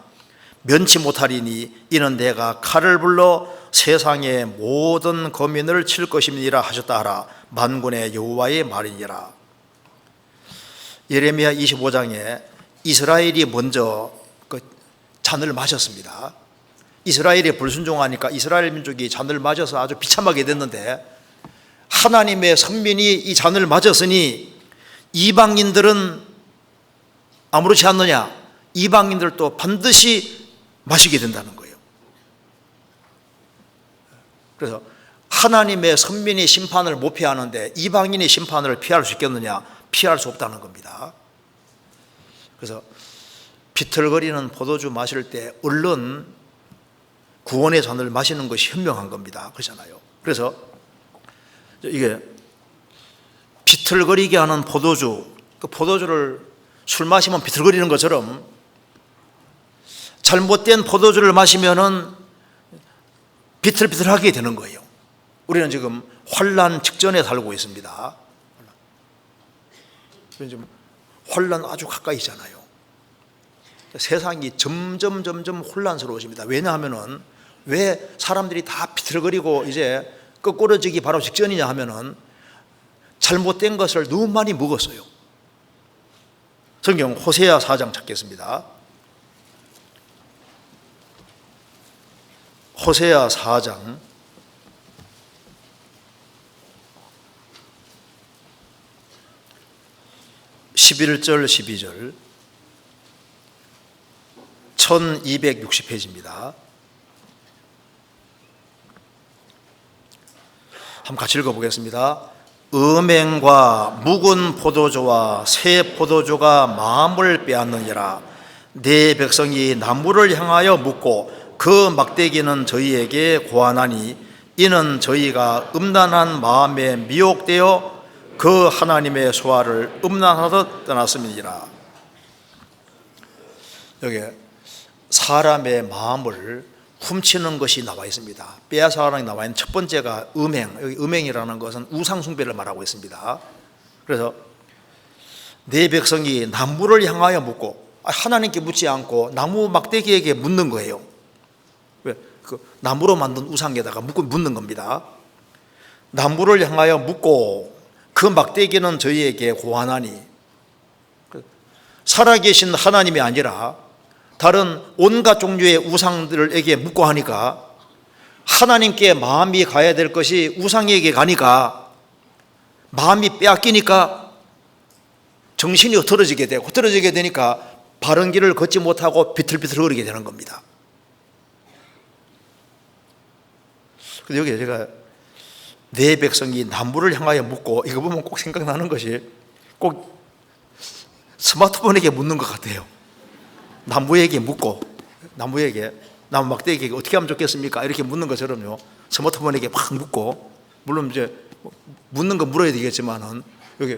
면치 못하리니 이는 내가 칼을 불러 세상의 모든 거민을 칠 것임이니라 하셨다 하라. 만군의 여호와의 말이니라. 예레미야 25장에 이스라엘이 먼저 그 잔을 마셨습니다. 이스라엘이 불순종하니까 이스라엘 민족이 잔을 마셔서 아주 비참하게 됐는데 하나님의 선민이 이 잔을 마셨으니 이방인들은 아무렇지 않느냐. 이방인들도 반드시 마시게 된다는 거예요. 그래서 하나님의 선민이 심판을 못 피하는데 이방인이 심판을 피할 수 있겠느냐? 피할 수 없다는 겁니다. 그래서 비틀거리는 포도주 마실 때 얼른 구원의 잔을 마시는 것이 현명한 겁니다. 그렇잖아요. 그래서 이게 비틀거리게 하는 포도주, 그 포도주를 술 마시면 비틀거리는 것처럼 잘못된 포도주를 마시면은 비틀비틀하게 되는 거예요. 우리는 지금 환난 직전에 살고 있습니다. 지금 환난 아주 가까이 있잖아요. 세상이 점점 혼란스러워집니다. 왜냐하면은 왜 사람들이 다 비틀거리고 이제 거꾸러지기 바로 직전이냐 하면은 잘못된 것을 너무 많이 먹었어요. 성경 호세아 4장 찾겠습니다. 호세아 4장 11절 12절 1260페이지입니다. 한번 같이 읽어보겠습니다. 음행과 묵은 포도주와 새 포도주가 마음을 빼앗느니라. 내 백성이 나무를 향하여 묻고 그 막대기는 저희에게 고하나니 이는 저희가 음란한 마음에 미혹되어 그 하나님의 소화를 음란하듯 떠났음이니라. 여기 사람의 마음을 훔치는 것이 나와 있습니다. 빼앗아가는 게 나와 있는 첫 번째가 음행. 여기 음행이라는 것은 우상 숭배를 말하고 있습니다. 그래서 내 백성이 나무를 향하여 묻고, 하나님께 묻지 않고 나무 막대기에게 묻는 거예요. 왜? 그 나무로 만든 우상에다가 묻는 겁니다. 나무를 향하여 묻고 그 막대기는 저희에게 고하나니, 살아계신 하나님이 아니라 다른 온갖 종류의 우상들에게 묻고 하니까 하나님께 마음이 가야 될 것이 우상에게 가니까 마음이 빼앗기니까 정신이 흐트러지게 되고, 흐트러지게 되니까 바른 길을 걷지 못하고 비틀비틀거리게 되는 겁니다. 근데 여기 제가 내 백성이 나무를 향하여 묻고, 이거 보면 꼭 생각나는 것이 꼭 스마트폰에게 묻는 것 같아요. 나무에게 묻고, 나무 막대기에게 어떻게 하면 좋겠습니까? 이렇게 묻는 것처럼요, 스마트폰에게 막 묻고, 물론 이제 묻는 거 물어야 되겠지만은 여기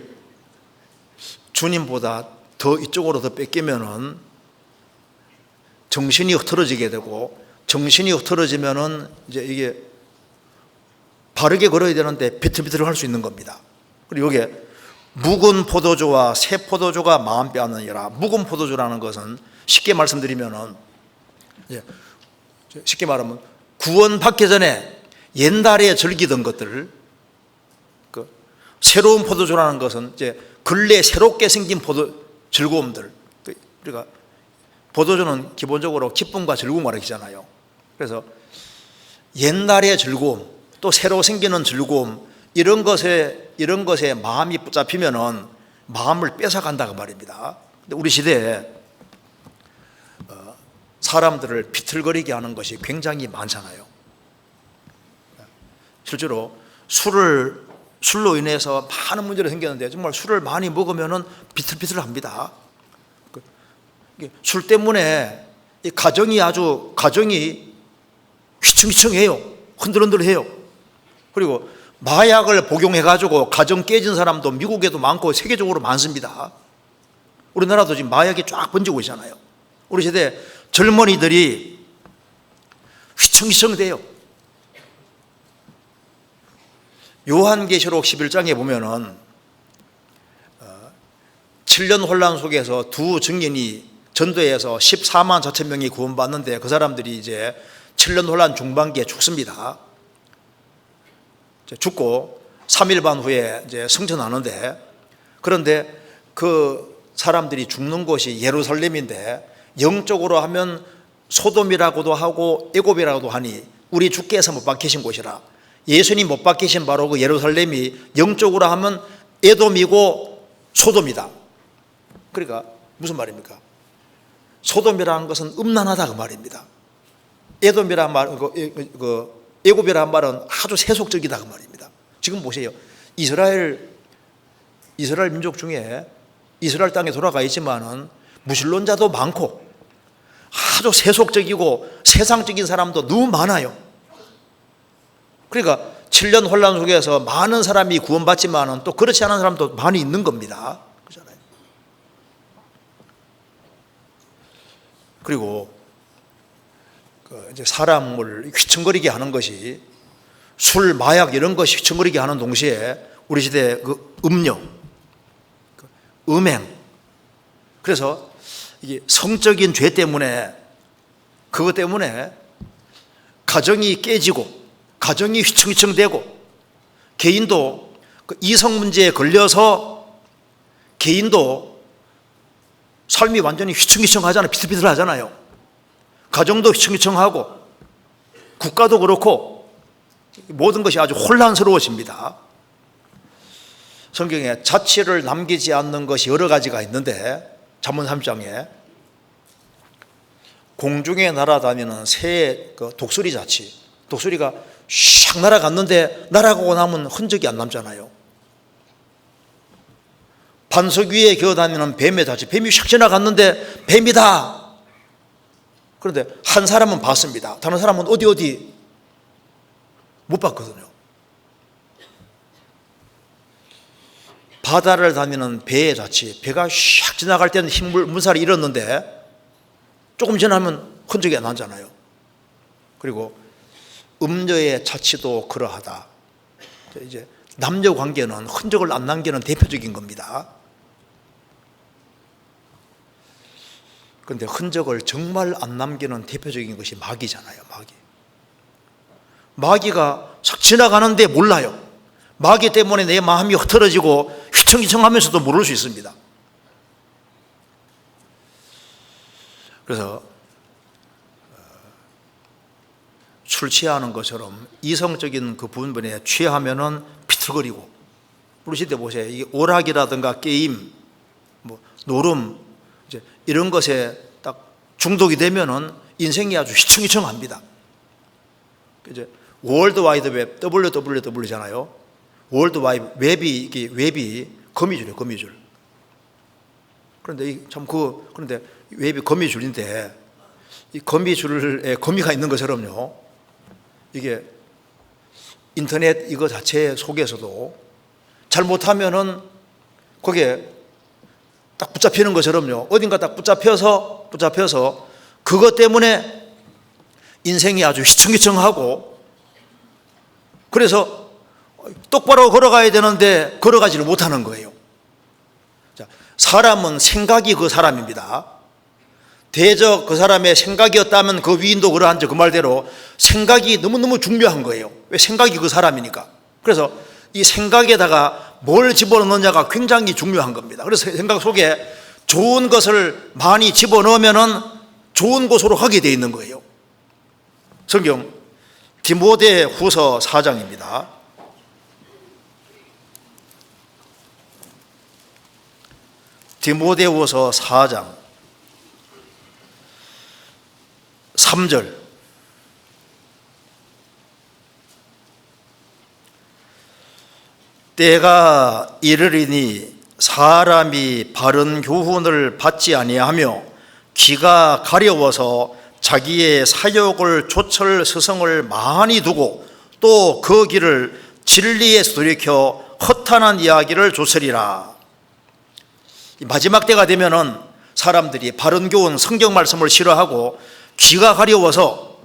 주님보다 더 이쪽으로 더 뺏기면은 정신이 흐트러지게 되고, 정신이 흐트러지면은 이제 이게 바르게 걸어야 되는데 비틀비틀 할 수 있는 겁니다. 그리고 여기에 묵은 포도주와 새 포도주가 마음 빼앗느니라. 묵은 포도주라는 것은 쉽게 말씀드리면은, 쉽게 말하면 구원받기 전에 옛날에 즐기던 것들, 새로운 포도주라는 것은 이제 근래 새롭게 생긴 즐거움들. 그러니까 포도주는 기본적으로 기쁨과 즐거움을 가리키잖아요. 그래서 옛날의 즐거움, 또 새로 생기는 즐거움, 이런 것에 마음이 붙잡히면은 마음을 뺏어간다고 말입니다. 근데 우리 시대에 사람들을 비틀거리게 하는 것이 굉장히 많잖아요. 실제로 술로 인해서 많은 문제가 생겼는데, 정말 술을 많이 먹으면은 비틀비틀합니다. 술 때문에 이 가정이 휘청휘청해요. 흔들흔들해요. 그리고 마약을 복용해가지고 가정 깨진 사람도 미국에도 많고 세계적으로 많습니다. 우리나라도 지금 마약이 쫙 번지고 있잖아요. 우리 세대 젊은이들이 휘청휘청돼요. 요한계시록 11장에 보면은 7년 혼란 속에서 두 증인이 전도해서 14만 4천 명이 구원받는데, 그 사람들이 이제 7년 혼란 중반기에 죽습니다. 죽고 3일 반 후에 이제 승천하는데, 그런데 그 사람들이 죽는 곳이 예루살렘인데, 영적으로 하면 소돔이라고도 하고 애굽이라고도 하니 우리 주께서 못 박히신 곳이라. 예수님 못 박히신 바로 그 예루살렘이 영적으로 하면 에돔이고 소돔이다. 그러니까 무슨 말입니까? 소돔이라는 것은 음란하다 그 말입니다. 에돔이라는 말, 애굽이라는 말은 아주 세속적이다 그 말입니다. 지금 보세요. 이스라엘 민족 중에 이스라엘 땅에 돌아가 있지만은 무신론자도 많고 아주 세속적이고 세상적인 사람도 너무 많아요. 그러니까 7년 혼란 속에서 많은 사람이 구원받지만은 또 그렇지 않은 사람도 많이 있는 겁니다. 그렇잖아요. 그리고 이제 사람을 휘청거리게 하는 것이 술, 마약 이런 것이 휘청거리게 하는 동시에 우리 시대 그 음료, 음행, 그래서 이게 성적인 죄 때문에 그것 때문에 가정이 깨지고 가정이 휘청휘청되고 개인도 이성 문제에 걸려서 개인도 삶이 완전히 휘청휘청하잖아요. 비틀비틀하잖아요. 가정도 휘청휘청하고 국가도 그렇고 모든 것이 아주 혼란스러워집니다. 성경에 자취를 남기지 않는 것이 여러 가지가 있는데 잠언 3장에 공중에 날아다니는 새의 독수리 자취, 독수리가 샥 날아갔는데 날아가고 나면 흔적이 안 남잖아요. 반석 위에 기어다니는 뱀의 자취, 뱀이 샥 지나갔는데 뱀이다. 그런데 한 사람은 봤습니다. 다른 사람은 어디 못 봤거든요. 바다를 다니는 배의 자취, 배가 샥 지나갈 때는 물살이 일었는데 조금 지나면 흔적이 안 나잖아요. 그리고 음녀의 자취도 그러하다. 이제 남녀 관계는 흔적을 안 남기는 대표적인 겁니다. 그런데 흔적을 정말 안 남기는 대표적인 것이 마귀잖아요. 마귀가 싹 지나가는데 몰라요. 마귀 때문에 내 마음이 흐트러지고 휘청휘청하면서도 모를 수 있습니다. 그래서 술 취하는 것처럼 이성적인 그 부분에 취하면은 비틀거리고, 우리 시대 보세요. 이 오락이라든가 게임, 노름, 이제 이런 것에 딱 중독이 되면은 인생이 아주 휘청휘청합니다. 이제 월드와이드웹 WWW잖아요. 월드와이드 웹이 거미줄이에요, 거미줄. 그런데 그런데 웹이 거미줄인데 이 거미줄에 거미가 있는 것처럼요. 이게 인터넷 이거 자체 속에서도 잘못하면은 거기에 딱 붙잡히는 것처럼요. 어딘가 딱 붙잡혀서 그것 때문에 인생이 아주 휘청휘청하고, 그래서 똑바로 걸어가야 되는데 걸어가지를 못하는 거예요. 자, 사람은 생각이 그 사람입니다. 대저 그 사람의 생각이었다면 그 위인도 그러한지 그 말대로 생각이 너무너무 중요한 거예요. 왜? 생각이 그 사람이니까. 그래서 이 생각에다가 뭘 집어넣느냐가 굉장히 중요한 겁니다. 그래서 생각 속에 좋은 것을 많이 집어넣으면은 좋은 곳으로 가게 되어 있는 거예요. 성경 디모데 후서 4장입니다. 디모데후서 4장 3절. 때가 이르리니 사람이 바른 교훈을 받지 아니하며 귀가 가려워서 자기의 사욕을 조철 스승을 많이 두고 또 그 길을 진리에서 돌이켜 허탄한 이야기를 조설이라. 마지막 때가 되면은 사람들이 바른 교훈 성경 말씀을 싫어하고 귀가 가려워서,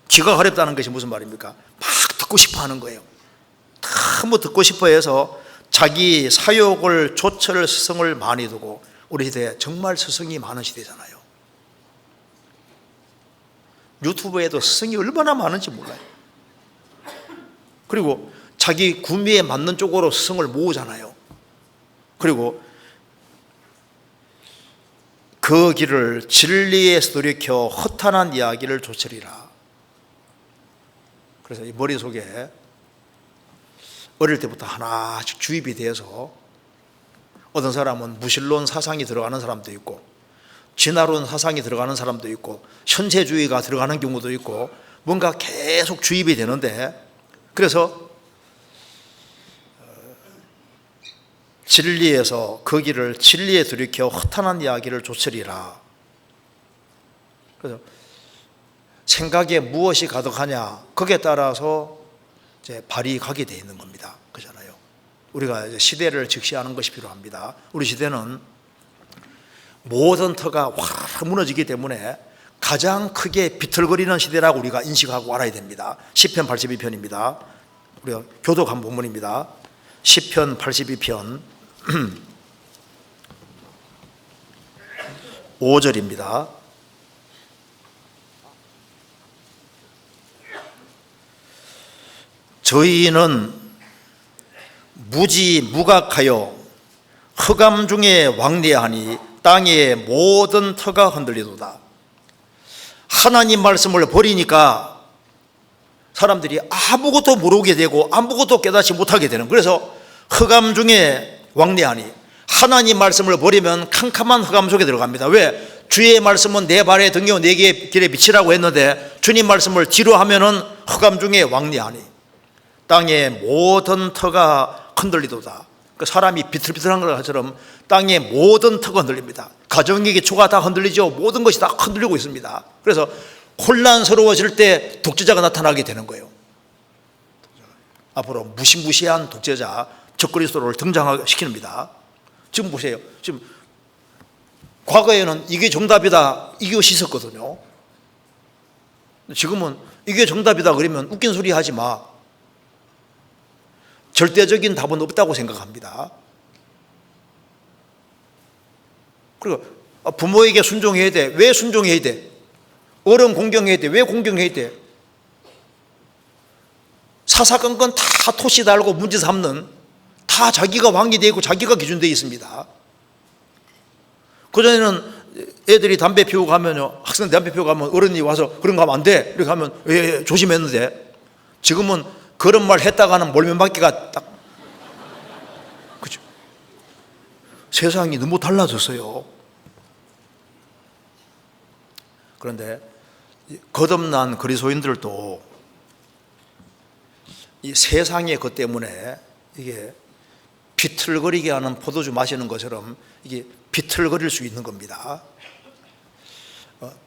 귀가 가렵다는 것이 무슨 말입니까? 막 듣고 싶어 하는 거예요. 너무 듣고 싶어 해서 자기 사욕을 조철 스승을 많이 두고, 우리 시대에 정말 스승이 많은 시대잖아요. 유튜브에도 스승이 얼마나 많은지 몰라요. 그리고 자기 구미에 맞는 쪽으로 스승을 모으잖아요. 그리고 그 길을 진리에서 돌이켜 허탄한 이야기를 조철이라. 그래서 이 머릿속에 어릴 때부터 하나씩 주입이 돼서 어떤 사람은 무신론 사상이 들어가는 사람도 있고 진화론 사상이 들어가는 사람도 있고 현세주의가 들어가는 경우도 있고 뭔가 계속 주입이 되는데, 그래서 진리에서 그 길을 진리에 돌이켜 허탄한 이야기를 조철이라. 그래서 생각에 무엇이 가득하냐, 거기에 따라서 이제 발이 가게 돼 있는 겁니다. 그잖아요. 우리가 이제 시대를 직시하는 것이 필요합니다. 우리 시대는 모든 터가 확 무너지기 때문에 가장 크게 비틀거리는 시대라고 우리가 인식하고 알아야 됩니다. 시편 82편입니다. 우리가 교독한 본문입니다. 시편 82편 5절입니다. 저희는 무지무각하여 흑암 중에 왕래하니 땅의 모든 터가 흔들리도다. 하나님 말씀을 버리니까 사람들이 아무것도 모르게 되고 아무것도 깨닫지 못하게 되는, 그래서 흑암 중에 왕래하니, 하나님 말씀을 버리면 캄캄한 흑암 속에 들어갑니다. 왜? 주의 말씀은 내 발의 등이요 내 길에 빛이라고 했는데 주님 말씀을 뒤로 하면은 흑암 중에 왕래하니 땅의 모든 터가 흔들리도다. 그 사람이 비틀비틀한 것처럼 땅의 모든 터가 흔들립니다. 가정의 기초가 다 흔들리죠. 모든 것이 다 흔들리고 있습니다. 그래서 혼란스러워질 때 독재자가 나타나게 되는 거예요. 앞으로 무시무시한 독재자 적그리스도를 등장시킵니다. 지금 보세요. 지금 과거에는 이게 정답이다 이것이 있었거든요. 지금은 이게 정답이다 그러면 웃긴 소리 하지 마. 절대적인 답은 없다고 생각합니다. 그리고 부모에게 순종해야 돼. 왜 순종해야 돼? 어른 공경해야 돼. 왜 공경해야 돼? 사사건건 다 토시 달고 문제 삼는, 다 자기가 왕이 되고 자기가 기준되어 있습니다. 그전에는 애들이 담배 피우고 가면요, 학생 담배 피우고 가면 어른이 와서 그런 거 하면 안 돼 이렇게 하면 왜 조심했는데, 지금은 그런 말 했다가는 몰면받기가 딱, 그죠? 세상이 너무 달라졌어요. 그런데 거듭난 그리스도인들도 이 세상의 것 때문에 이게 비틀거리게 하는 포도주 마시는 것처럼 이게 비틀거릴 수 있는 겁니다.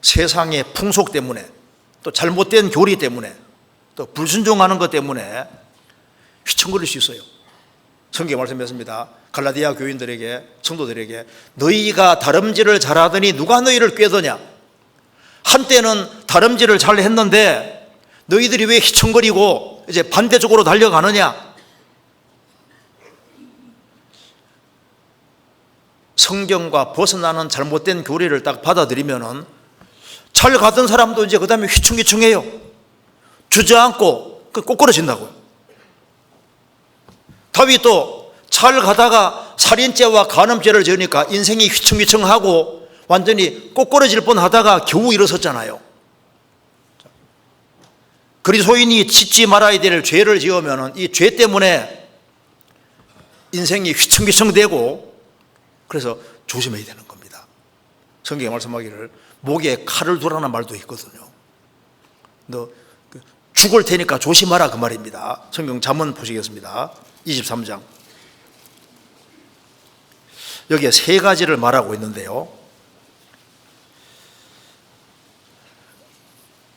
세상의 풍속 때문에, 또 잘못된 교리 때문에, 또 불순종하는 것 때문에 휘청거릴 수 있어요. 성경에 말씀했습니다. 갈라디아 교인들에게, 성도들에게, 너희가 다름질을 잘하더니 누가 너희를 꾀더냐? 한때는 다름질을 잘 했는데 너희들이 왜 휘청거리고 이제 반대쪽으로 달려가느냐? 성경과 벗어나는 잘못된 교리를 딱 받아들이면은 잘 가던 사람도 이제 그 다음에 휘청휘청해요. 주저앉고 꼬꾸라진다고요. 다윗도 잘 가다가 살인죄와 간음죄를 지으니까 인생이 휘청휘청하고 완전히 꼬꾸라질 뻔하다가 겨우 일어섰잖아요. 그리스도인이 짓지 말아야 될 죄를 지으면 이 죄 때문에 인생이 휘청휘청되고, 그래서 조심해야 되는 겁니다. 성경에 말씀하기를 목에 칼을 두라는 말도 있거든요. 너 죽을 테니까 조심하라 그 말입니다. 성경 잠언 보시겠습니다. 23장. 여기에 세 가지를 말하고 있는데요.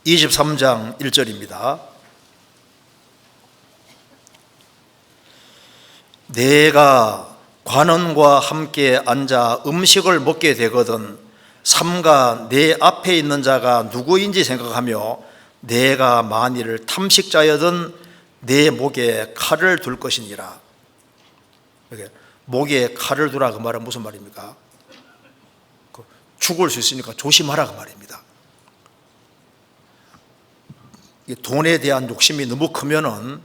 23장 1절입니다. 내가 관원과 함께 앉아 음식을 먹게 되거든 삼가 내 앞에 있는 자가 누구인지 생각하며 내가 만일 탐식자여든 내 목에 칼을 둘 것이니라. 목에 칼을 두라 그 말은 무슨 말입니까? 죽을 수 있으니까 조심하라 그 말입니다. 돈에 대한 욕심이 너무 크면은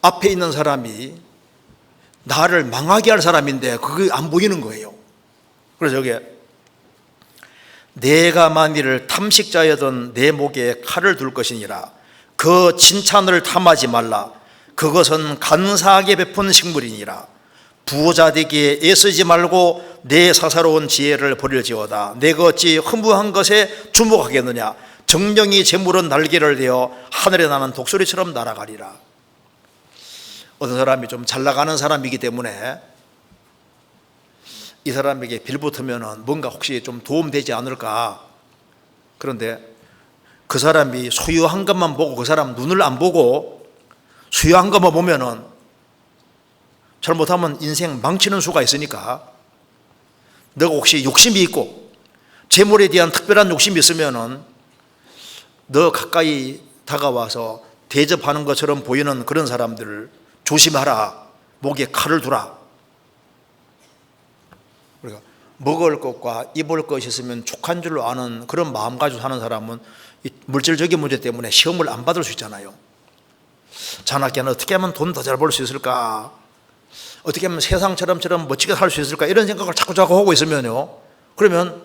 앞에 있는 사람이 나를 망하게 할 사람인데 그게 안 보이는 거예요. 그래서 여기에 내가 만일 탐식자여든 내 목에 칼을 둘 것이니라. 그 칭찬을 탐하지 말라. 그것은 간사하게 베푼 식물이니라. 부자 되기에 애쓰지 말고 내 사사로운 지혜를 버릴지어다. 내가 어찌 허무한 것에 주목하겠느냐. 정령이 재물은 날개를 대어 하늘에 나는 독수리처럼 날아가리라. 어떤 사람이 좀 잘 나가는 사람이기 때문에 이 사람에게 빌붙으면 뭔가 혹시 좀 도움되지 않을까. 그런데 그 사람이 소유한 것만 보고 그 사람 눈을 안 보고 수여한 것만 보면은 잘못하면 인생 망치는 수가 있으니까, 너가 혹시 욕심이 있고 재물에 대한 특별한 욕심이 있으면은 너 가까이 다가와서 대접하는 것처럼 보이는 그런 사람들을 조심하라. 목에 칼을 두라. 그러니까 먹을 것과 입을 것이 있으면 족한 줄로 아는 그런 마음 가지고 사는 사람은 이 물질적인 문제 때문에 시험을 안 받을 수 있잖아요. 자나깨나 어떻게 하면 돈 더 잘 벌 수 있을까? 어떻게 하면 세상처럼 멋지게 살 수 있을까? 이런 생각을 자꾸 하고 있으면요, 그러면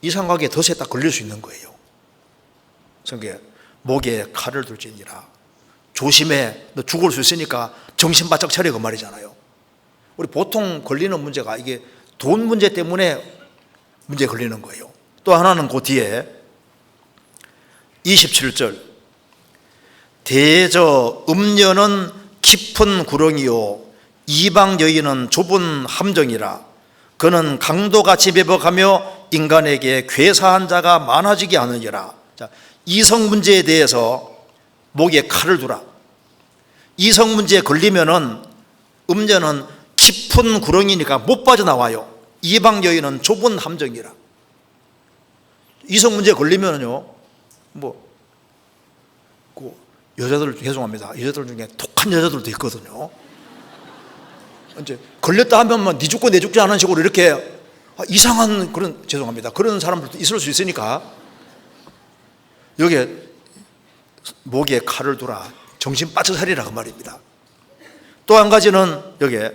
이상하게 덫에 딱 걸릴 수 있는 거예요. 그래서 목에 칼을 둘지니라. 조심해. 너 죽을 수 있으니까 정신 바짝 차려, 그 말이잖아요. 우리 보통 걸리는 문제가 이게 돈 문제 때문에 문제 걸리는 거예요. 또 하나는 그 뒤에 27절, 대저 음녀는 깊은 구렁이요 이방 여인은 좁은 함정이라. 그는 강도같이 배박하며 인간에게 괴사한 자가 많아지게 하느니라. 자, 이성 문제에 대해서 목에 칼을 두라. 이성 문제에 걸리면은 음녀는 깊은 구렁이니까 못 빠져나와요. 이방 여인은 좁은 함정이라. 이성 문제에 걸리면은요, 여자들, 죄송합니다, 여자들 중에 독한 여자들도 있거든요. 이제 걸렸다 하면 네 죽고 내 죽지 않은 식으로 이렇게 이상한 그런, 죄송합니다, 그런 사람들도 있을 수 있으니까 여기에 목에 칼을 두라. 정신 바짝 차리라, 그 말입니다. 또 한 가지는 여기에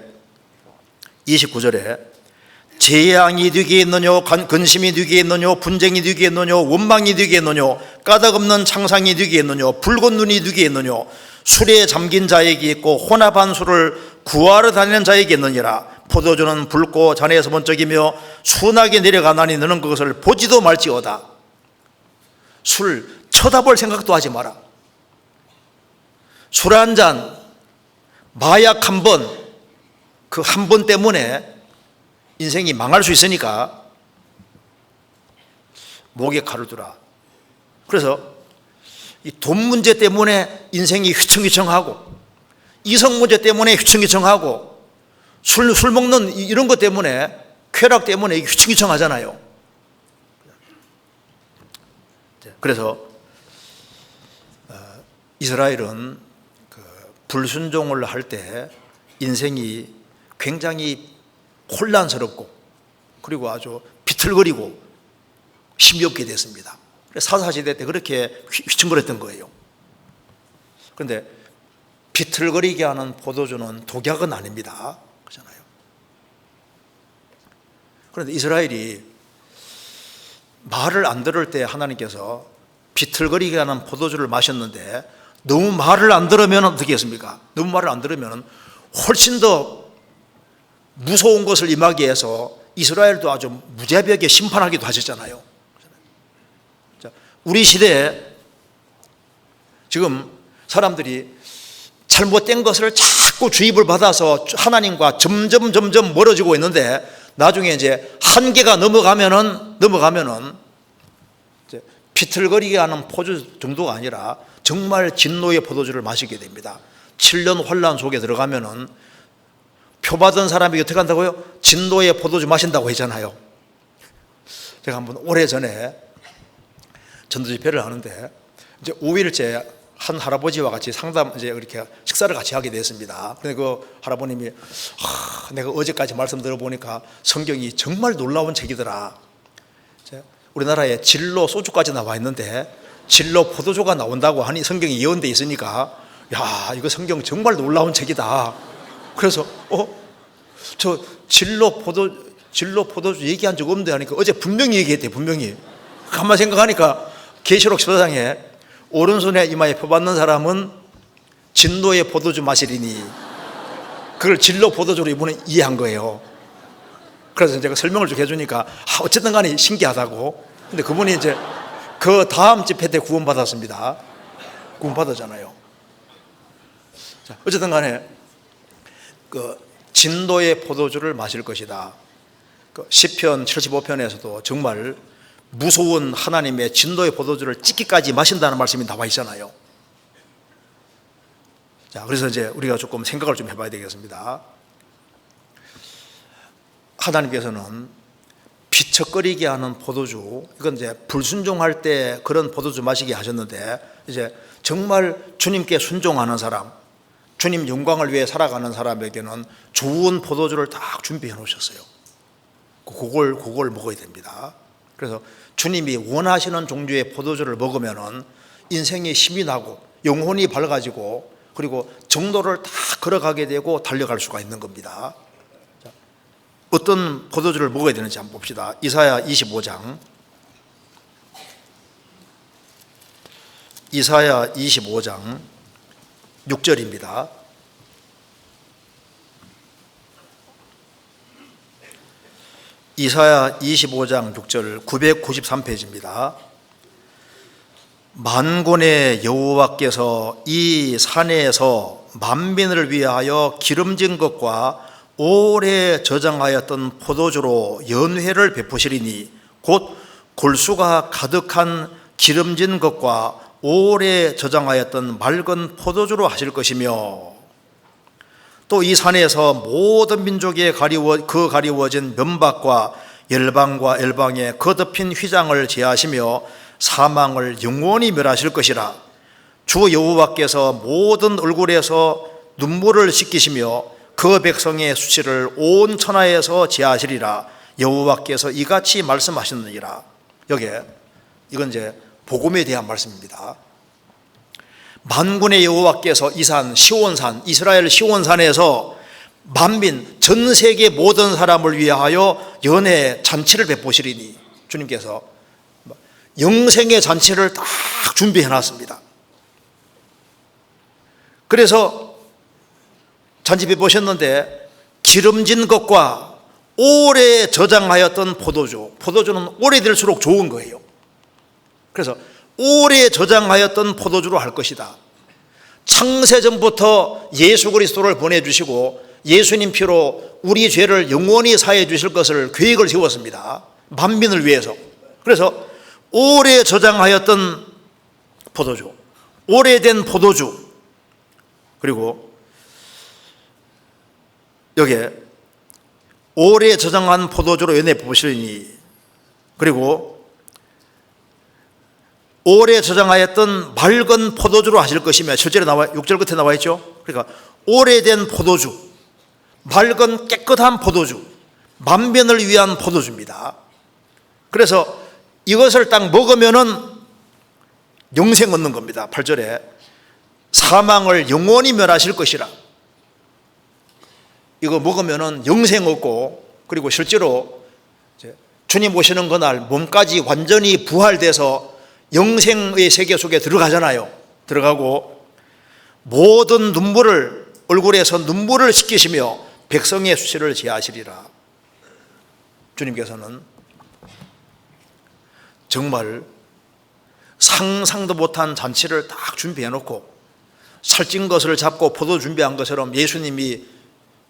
29절에 재앙이 네게 있느뇨, 근심이 네게 있느뇨, 분쟁이 네게 있느뇨, 원망이 네게 있느뇨, 까닭없는 창상이 네게 있느뇨, 붉은 눈이 네게 있느뇨, 술에 잠긴 자에게 있고 혼합한 술을 구하러 다니는 자에게 있느니라. 포도주는 붉고 잔에서 번쩍이며 순하게 내려가나니 너는 그것을 보지도 말지어다. 술 쳐다볼 생각도 하지 마라. 술 한 잔, 마약 한 번, 그 한 번 때문에 인생이 망할 수 있으니까 목에 칼을 두라. 그래서 이 돈 문제 때문에 인생이 휘청휘청하고, 이성 문제 때문에 휘청휘청하고, 술 먹는 이런 것 때문에, 쾌락 때문에 휘청휘청하잖아요. 그래서 이스라엘은 불순종을 할 때 인생이 굉장히 혼란스럽고 그리고 아주 비틀거리고 힘이 없게 됐습니다. 사사시대 때 그렇게 휘청거렸던 거예요. 그런데 비틀거리게 하는 포도주는 독약은 아닙니다. 그렇잖아요. 그런데 이스라엘이 말을 안 들을 때 하나님께서 비틀거리게 하는 포도주를 마셨는데, 너무 말을 안 들으면 어떻게 했습니까? 너무 말을 안 들으면 훨씬 더 무서운 것을 임하게 해서 이스라엘도 아주 무자비하게 심판하기도 하셨잖아요. 우리 시대에 지금 사람들이 잘못된 것을 자꾸 주입을 받아서 하나님과 점점 멀어지고 있는데, 나중에 이제 한계가 넘어가면은 이제 비틀거리게 하는 포도주 정도가 아니라 정말 진노의 포도주를 마시게 됩니다. 7년 환란 속에 들어가면은 표 받은 사람이 어떻게 한다고요? 진노의 포도주 마신다고 했잖아요. 제가 한번 오래전에 전도 집회를 하는데 이제 5일째 한 할아버지와 같이 이제 이렇게 식사를 같이 하게 됐습니다. 근데 그 할아버님이 내가 어제까지 말씀 들어보니까 성경이 정말 놀라운 책이더라. 우리나라에 진로 소주까지 나와 있는데 진로 포도주가 나온다고 하니 성경이 예언돼 있으니까, 야, 이거 성경 정말 놀라운 책이다. 그래서 저 진로 포도주 얘기한 적 없는데 하니까 어제 분명히 얘기했대. 분명히. 가만 생각하니까 계시록 14장에 오른손에 이마에 표 받는 사람은 진노의 포도주 마시리니, 그걸 진로 포도주로 이번에 이해한 거예요. 그래서 제가 설명을 좀 해주니까 어쨌든 간에 신기하다고. 근데 그분이 이제 그 다음 집회 때 구원받았습니다. 구원받았잖아요. 자, 어쨌든 간에 그 진노의 포도주를 마실 것이다. 그 시편 75편에서도 정말 무서운 하나님의 진노의 포도주를 찢기까지 마신다는 말씀이 나와 있잖아요. 자, 그래서 이제 우리가 조금 생각을 좀 해봐야 되겠습니다. 하나님께서는 비척거리게 하는 포도주, 이건 이제 불순종할 때 그런 포도주 마시게 하셨는데, 이제 정말 주님께 순종하는 사람, 주님 영광을 위해 살아가는 사람에게는 좋은 포도주를 딱 준비해 놓으셨어요. 그걸 먹어야 됩니다. 그래서 주님이 원하시는 종류의 포도주를 먹으면은 인생에 힘이 나고 영혼이 밝아지고 그리고 정도를 다 걸어가게 되고 달려갈 수가 있는 겁니다. 어떤 포도주를 먹어야 되는지 한번 봅시다. 이사야 25장. 이사야 25장 6절입니다. 이사야 25장 6절 993페이지입니다. 만군의 여호와께서 이 산에서 만민을 위하여 기름진 것과 오래 저장하였던 포도주로 연회를 베푸시리니 곧 골수가 가득한 기름진 것과 오래 저장하였던 맑은 포도주로 하실 것이며, 또 이 산에서 모든 민족에 가리워진 면박과 열방과 열방에 거듭힌 휘장을 제하시며 사망을 영원히 멸하실 것이라. 주 여호와께서 모든 얼굴에서 눈물을 씻기시며 그 백성의 수치를 온 천하에서 제하시리라. 여호와께서 이같이 말씀하셨느니라. 여기에 이건 이제 복음에 대한 말씀입니다. 만군의 여호와께서 이 산 시온산, 이스라엘 시온산에서 만민 전 세계 모든 사람을 위하여 연회 잔치를 베푸시리니, 주님께서 영생의 잔치를 딱 준비해 놨습니다. 그래서 잔치 베푸셨는데 기름진 것과 오래 저장하였던 포도주는 오래될수록 좋은 거예요. 그래서 오래 저장하였던 포도주로 할 것이다. 창세전부터 예수 그리스도를 보내주시고 예수님 피로 우리 죄를 영원히 사해 주실 것을 계획을 세웠습니다. 만민을 위해서. 그래서 오래 저장하였던 포도주, 오래된 포도주, 그리고 여기에 오래 저장한 포도주로 연회 보시리니, 그리고 오래 저장하였던 맑은 포도주로 하실 것이며, 실제로 6절 끝에 나와 있죠. 그러니까 오래된 포도주, 맑은 깨끗한 포도주, 만민을 위한 포도주입니다. 그래서 이것을 딱 먹으면은 영생 얻는 겁니다. 8절에 사망을 영원히 멸하실 것이라. 이거 먹으면은 영생 얻고, 그리고 실제로 주님 오시는 그날 몸까지 완전히 부활돼서 영생의 세계 속에 들어가잖아요. 들어가고 모든 얼굴에서 눈물을 씻기시며 백성의 수치를 제하시리라. 주님께서는 정말 상상도 못한 잔치를 딱 준비해 놓고, 살찐 것을 잡고 포도 준비한 것처럼 예수님이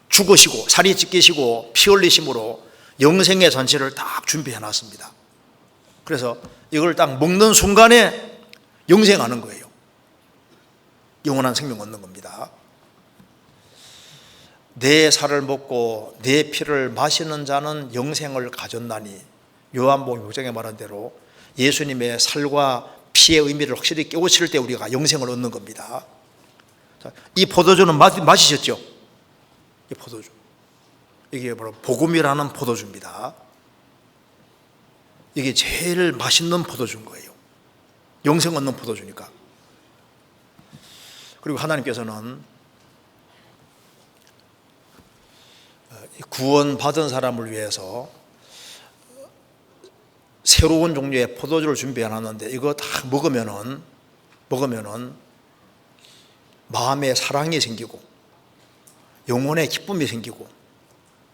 죽으시고 살이 찢기시고 피 흘리심으로 영생의 잔치를 딱 준비해 놨습니다. 그래서 이걸 딱 먹는 순간에 영생하는 거예요. 영원한 생명 얻는 겁니다. 내 살을 먹고 내 피를 마시는 자는 영생을 가졌나니, 요한복음 6장에 말한 대로 예수님의 살과 피의 의미를 확실히 깨우칠 때 우리가 영생을 얻는 겁니다. 이 포도주는 마시셨죠? 이 포도주, 이게 바로 복음이라는 포도주입니다. 이게 제일 맛있는 포도주인 거예요. 영생 얻는 포도주니까. 그리고 하나님께서는 구원받은 사람을 위해서 새로운 종류의 포도주를 준비해 놨는데, 이거 다 먹으면은 마음에 사랑이 생기고 영혼의 기쁨이 생기고,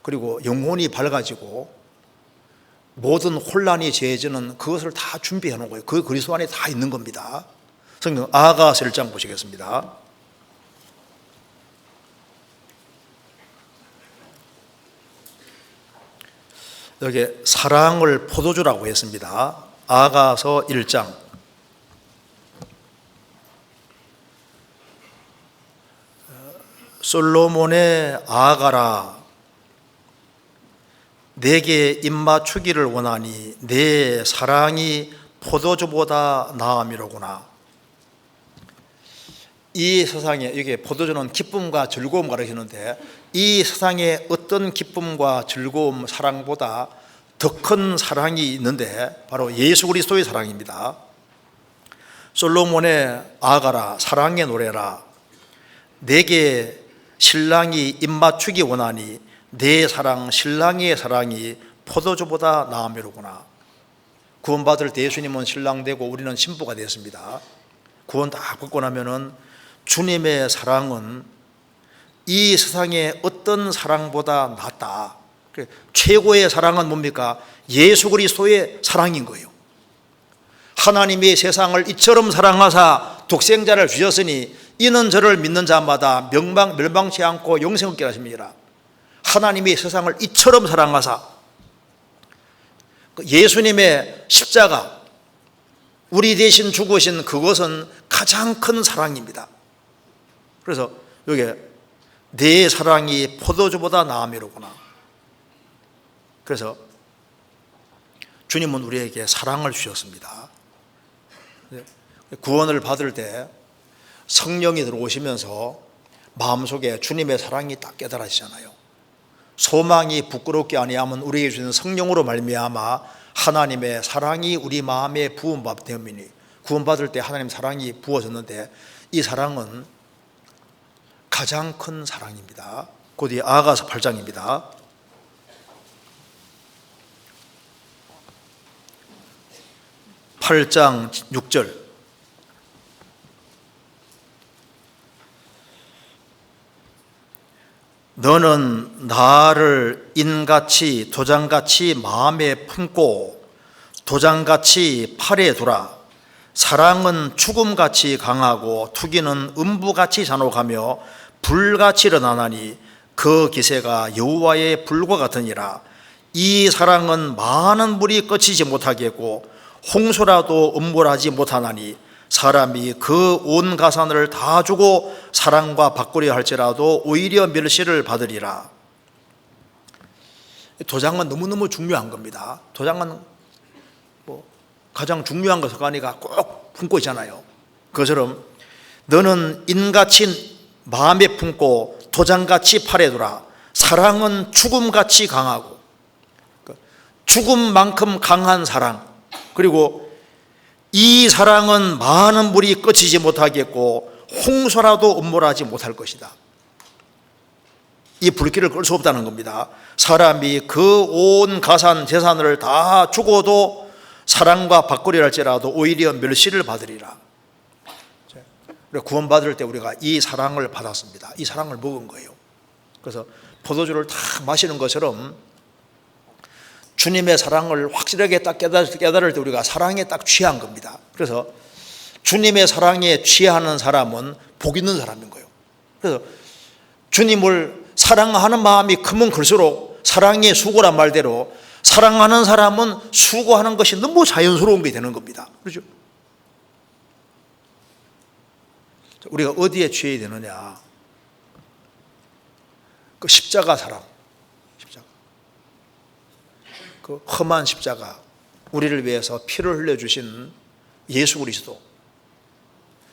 그리고 영혼이 밝아지고 모든 혼란이 제해지는 그것을 다 준비해 놓은 거예요. 그 그리스도 안에 다 있는 겁니다. 성경 아가서 1장 보시겠습니다. 여기 사랑을 포도주라고 했습니다. 아가서 1장 솔로몬의 아가라, 내게 입맞추기를 원하니 내 사랑이 포도주보다 나음이로구나. 이 세상에, 이게 포도주는 기쁨과 즐거움 가르치는데, 이 세상에 어떤 기쁨과 즐거움, 사랑보다 더 큰 사랑이 있는데 바로 예수 그리스도의 사랑입니다. 솔로몬의 아가라, 사랑의 노래라, 내게 신랑이 입맞추기 원하니 내 사랑, 신랑의 사랑이 포도주보다 나음이로구나. 구원받을 때 예수님은 신랑 되고 우리는 신부가 되었습니다. 구원 다 받고 나면은 주님의 사랑은 이 세상의 어떤 사랑보다 낫다. 최고의 사랑은 뭡니까? 예수 그리스도의 사랑인 거예요. 하나님이 세상을 이처럼 사랑하사 독생자를 주셨으니 이는 저를 믿는 자마다 멸망치 않고 영생을 얻게 하십니다. 하나님이 세상을 이처럼 사랑하사, 예수님의 십자가, 우리 대신 죽으신 그것은 가장 큰 사랑입니다. 그래서 여기 내 사랑이 포도주보다 나음이로구나. 그래서 주님은 우리에게 사랑을 주셨습니다. 구원을 받을 때 성령이 들어오시면서 마음속에 주님의 사랑이 딱 깨달아지잖아요. 소망이 부끄럽게 아니하면 우리에게 주는 성령으로 말미암아 하나님의 사랑이 우리 마음에 부음받으니, 구원받을 때 하나님 사랑이 부어졌는데 이 사랑은 가장 큰 사랑입니다. 곧이 아가서 8장입니다. 8장 6절. 너는 나를 인같이 도장같이 마음에 품고 도장같이 팔에 두라. 사랑은 죽음같이 강하고 투기는 음부같이 잔혹하며 불같이 일어나나니 그 기세가 여호와의 불과 같으니라. 이 사랑은 많은 물이 꺼지지 못하겠고 홍수라도 음몰하지 못하나니 사람이 그 온 가산을 다 주고 사랑과 바꾸려 할지라도 오히려 멸시를 받으리라. 도장은 너무너무 중요한 겁니다. 도장은 가장 중요한 것을 가니까 꼭 품고 있잖아요. 그것처럼 너는 인같이 마음에 품고 도장같이 팔에 두라. 사랑은 죽음같이 강하고, 죽음만큼 강한 사랑, 그리고 이 사랑은 많은 물이 꺼지지 못하겠고 홍수라도 음몰하지 못할 것이다. 이 불길을 끌 수 없다는 겁니다. 사람이 그 온 가산 재산을 다 주고도 사랑과 바꾸려 할지라도 오히려 멸시를 받으리라. 구원받을 때 우리가 이 사랑을 받았습니다. 이 사랑을 먹은 거예요. 그래서 포도주를 딱 마시는 것처럼 주님의 사랑을 확실하게 딱 깨달을 때 우리가 사랑에 딱 취한 겁니다. 그래서 주님의 사랑에 취하는 사람은 복 있는 사람인 거예요. 그래서 주님을 사랑하는 마음이 크면 클수록 사랑의 수고란 말대로 사랑하는 사람은 수고하는 것이 너무 자연스러운 게 되는 겁니다. 그렇죠? 우리가 어디에 취해야 되느냐? 그 십자가 사랑, 십자가. 그 험한 십자가, 우리를 위해서 피를 흘려주신 예수 그리스도,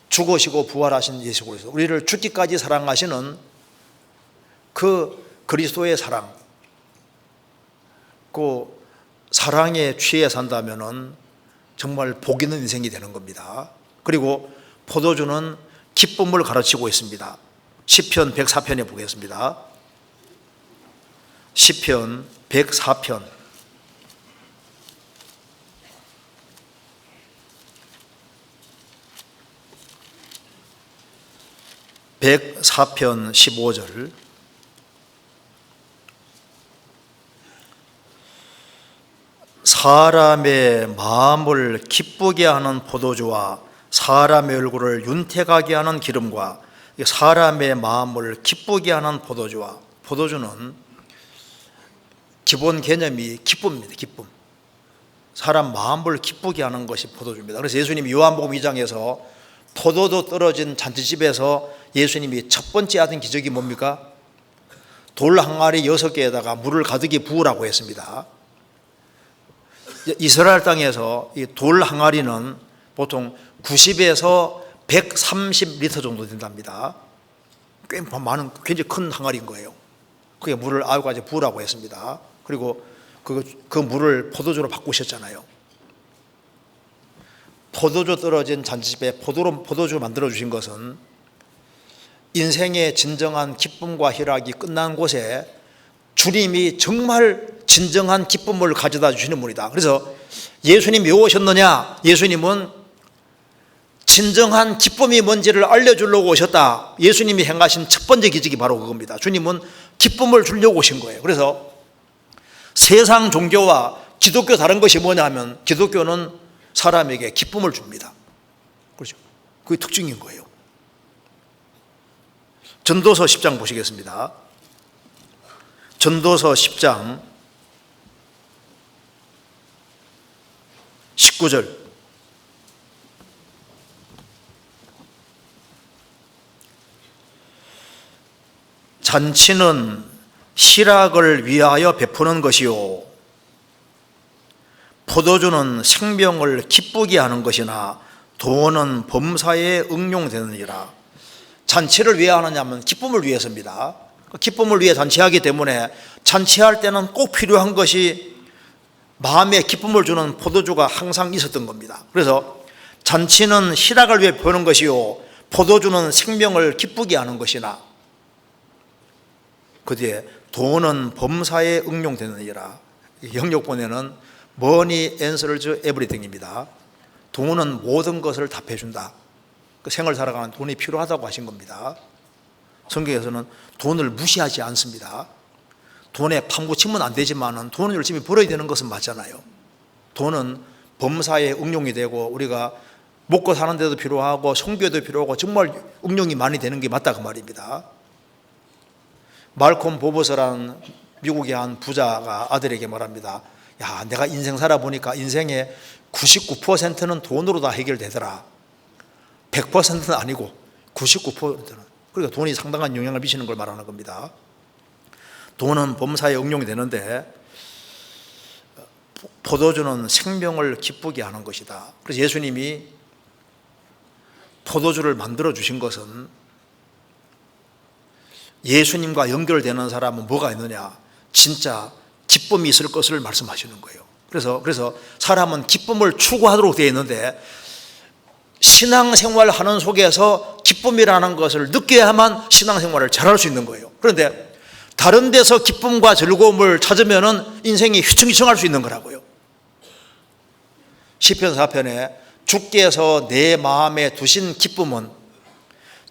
죽으시고 부활하신 예수 그리스도, 우리를 죽기까지 사랑하시는 그 그리스도의 사랑, 그 사랑에 취해 산다면은 정말 복 있는 인생이 되는 겁니다. 그리고 포도주는 기쁨을 가르치고 있습니다. 시편 104편에 보겠습니다. 시편 104편 104편 15절. 사람의 마음을 기쁘게 하는 포도주와 사람의 얼굴을 윤택하게 하는 기름과, 사람의 마음을 기쁘게 하는 포도주와, 포도주는 기본 개념이 기쁨입니다. 기쁨. 사람 마음을 기쁘게 하는 것이 포도주입니다. 그래서 예수님이 요한복음 2장에서 포도주 떨어진 잔치집에서 예수님이 첫 번째 하던 기적이 뭡니까? 돌 항아리 6개에다가 물을 가득히 부으라고 했습니다. 이스라엘 땅에서 이 돌 항아리는 보통 90에서 130리터 정도 된답니다. 꽤 많은, 굉장히 큰 항아리인 거예요. 그게 물을 9가지 부으라고 했습니다. 그리고 그 물을 포도주로 바꾸셨잖아요. 포도주 떨어진 잔치집에 포도주 만들어 주신 것은 인생의 진정한 기쁨과 희락이 끝난 곳에 주님이 정말 진정한 기쁨을 가져다 주시는 분이다. 그래서 예수님이 왜 오셨느냐? 예수님은 진정한 기쁨이 뭔지를 알려주려고 오셨다. 예수님이 행하신 첫 번째 기적이 바로 그겁니다. 주님은 기쁨을 주려고 오신 거예요. 그래서 세상 종교와 기독교 다른 것이 뭐냐 하면 기독교는 사람에게 기쁨을 줍니다. 그렇죠? 그게 특징인 거예요. 전도서 10장 보시겠습니다. 전도서 10장 19절. 잔치는 희락을 위하여 베푸는 것이요 포도주는 생명을 기쁘게 하는 것이나 도는 범사에 응용되느니라. 잔치를 왜 하느냐면 기쁨을 위해서입니다. 기쁨을 위해 잔치하기 때문에 잔치할 때는 꼭 필요한 것이 마음에 기쁨을 주는 포도주가 항상 있었던 겁니다. 그래서 잔치는 희락을 위해 베푸는 것이요 포도주는 생명을 기쁘게 하는 것이나 그 뒤에 도는 범사에 응용되느니라. 영역본에는 Money answers everything입니다. 돈은 모든 것을 답해준다. 그 생을 살아가는 돈이 필요하다고 하신 겁니다. 성경에서는 돈을 무시하지 않습니다. 돈에 파묻히면 안 되지만 돈을 열심히 벌어야 되는 것은 맞잖아요. 돈은 범사에 응용이 되고 우리가 먹고 사는 데도 필요하고 성교에도 필요하고 정말 응용이 많이 되는 게 맞다 그 말입니다. 말콤 보버스라는 미국의 한 부자가 아들에게 말합니다. 야, 내가 인생 살아보니까 인생의 99%는 돈으로 다 해결되더라. 100%는 아니고 99%는. 그러니까 돈이 상당한 영향을 미치는 걸 말하는 겁니다. 돈은 범사에 응용이 되는데 포도주는 생명을 기쁘게 하는 것이다. 그래서 예수님이 포도주를 만들어 주신 것은 예수님과 연결되는 사람은 뭐가 있느냐? 진짜 기쁨이 있을 것을 말씀하시는 거예요. 그래서 사람은 기쁨을 추구하도록 되어 있는데 신앙생활 하는 속에서 기쁨이라는 것을 느껴야만 신앙생활을 잘할 수 있는 거예요. 그런데 다른 데서 기쁨과 즐거움을 찾으면 인생이 휘청휘청할 수 있는 거라고요. 시편 4편에 주께서 내 마음에 두신 기쁨은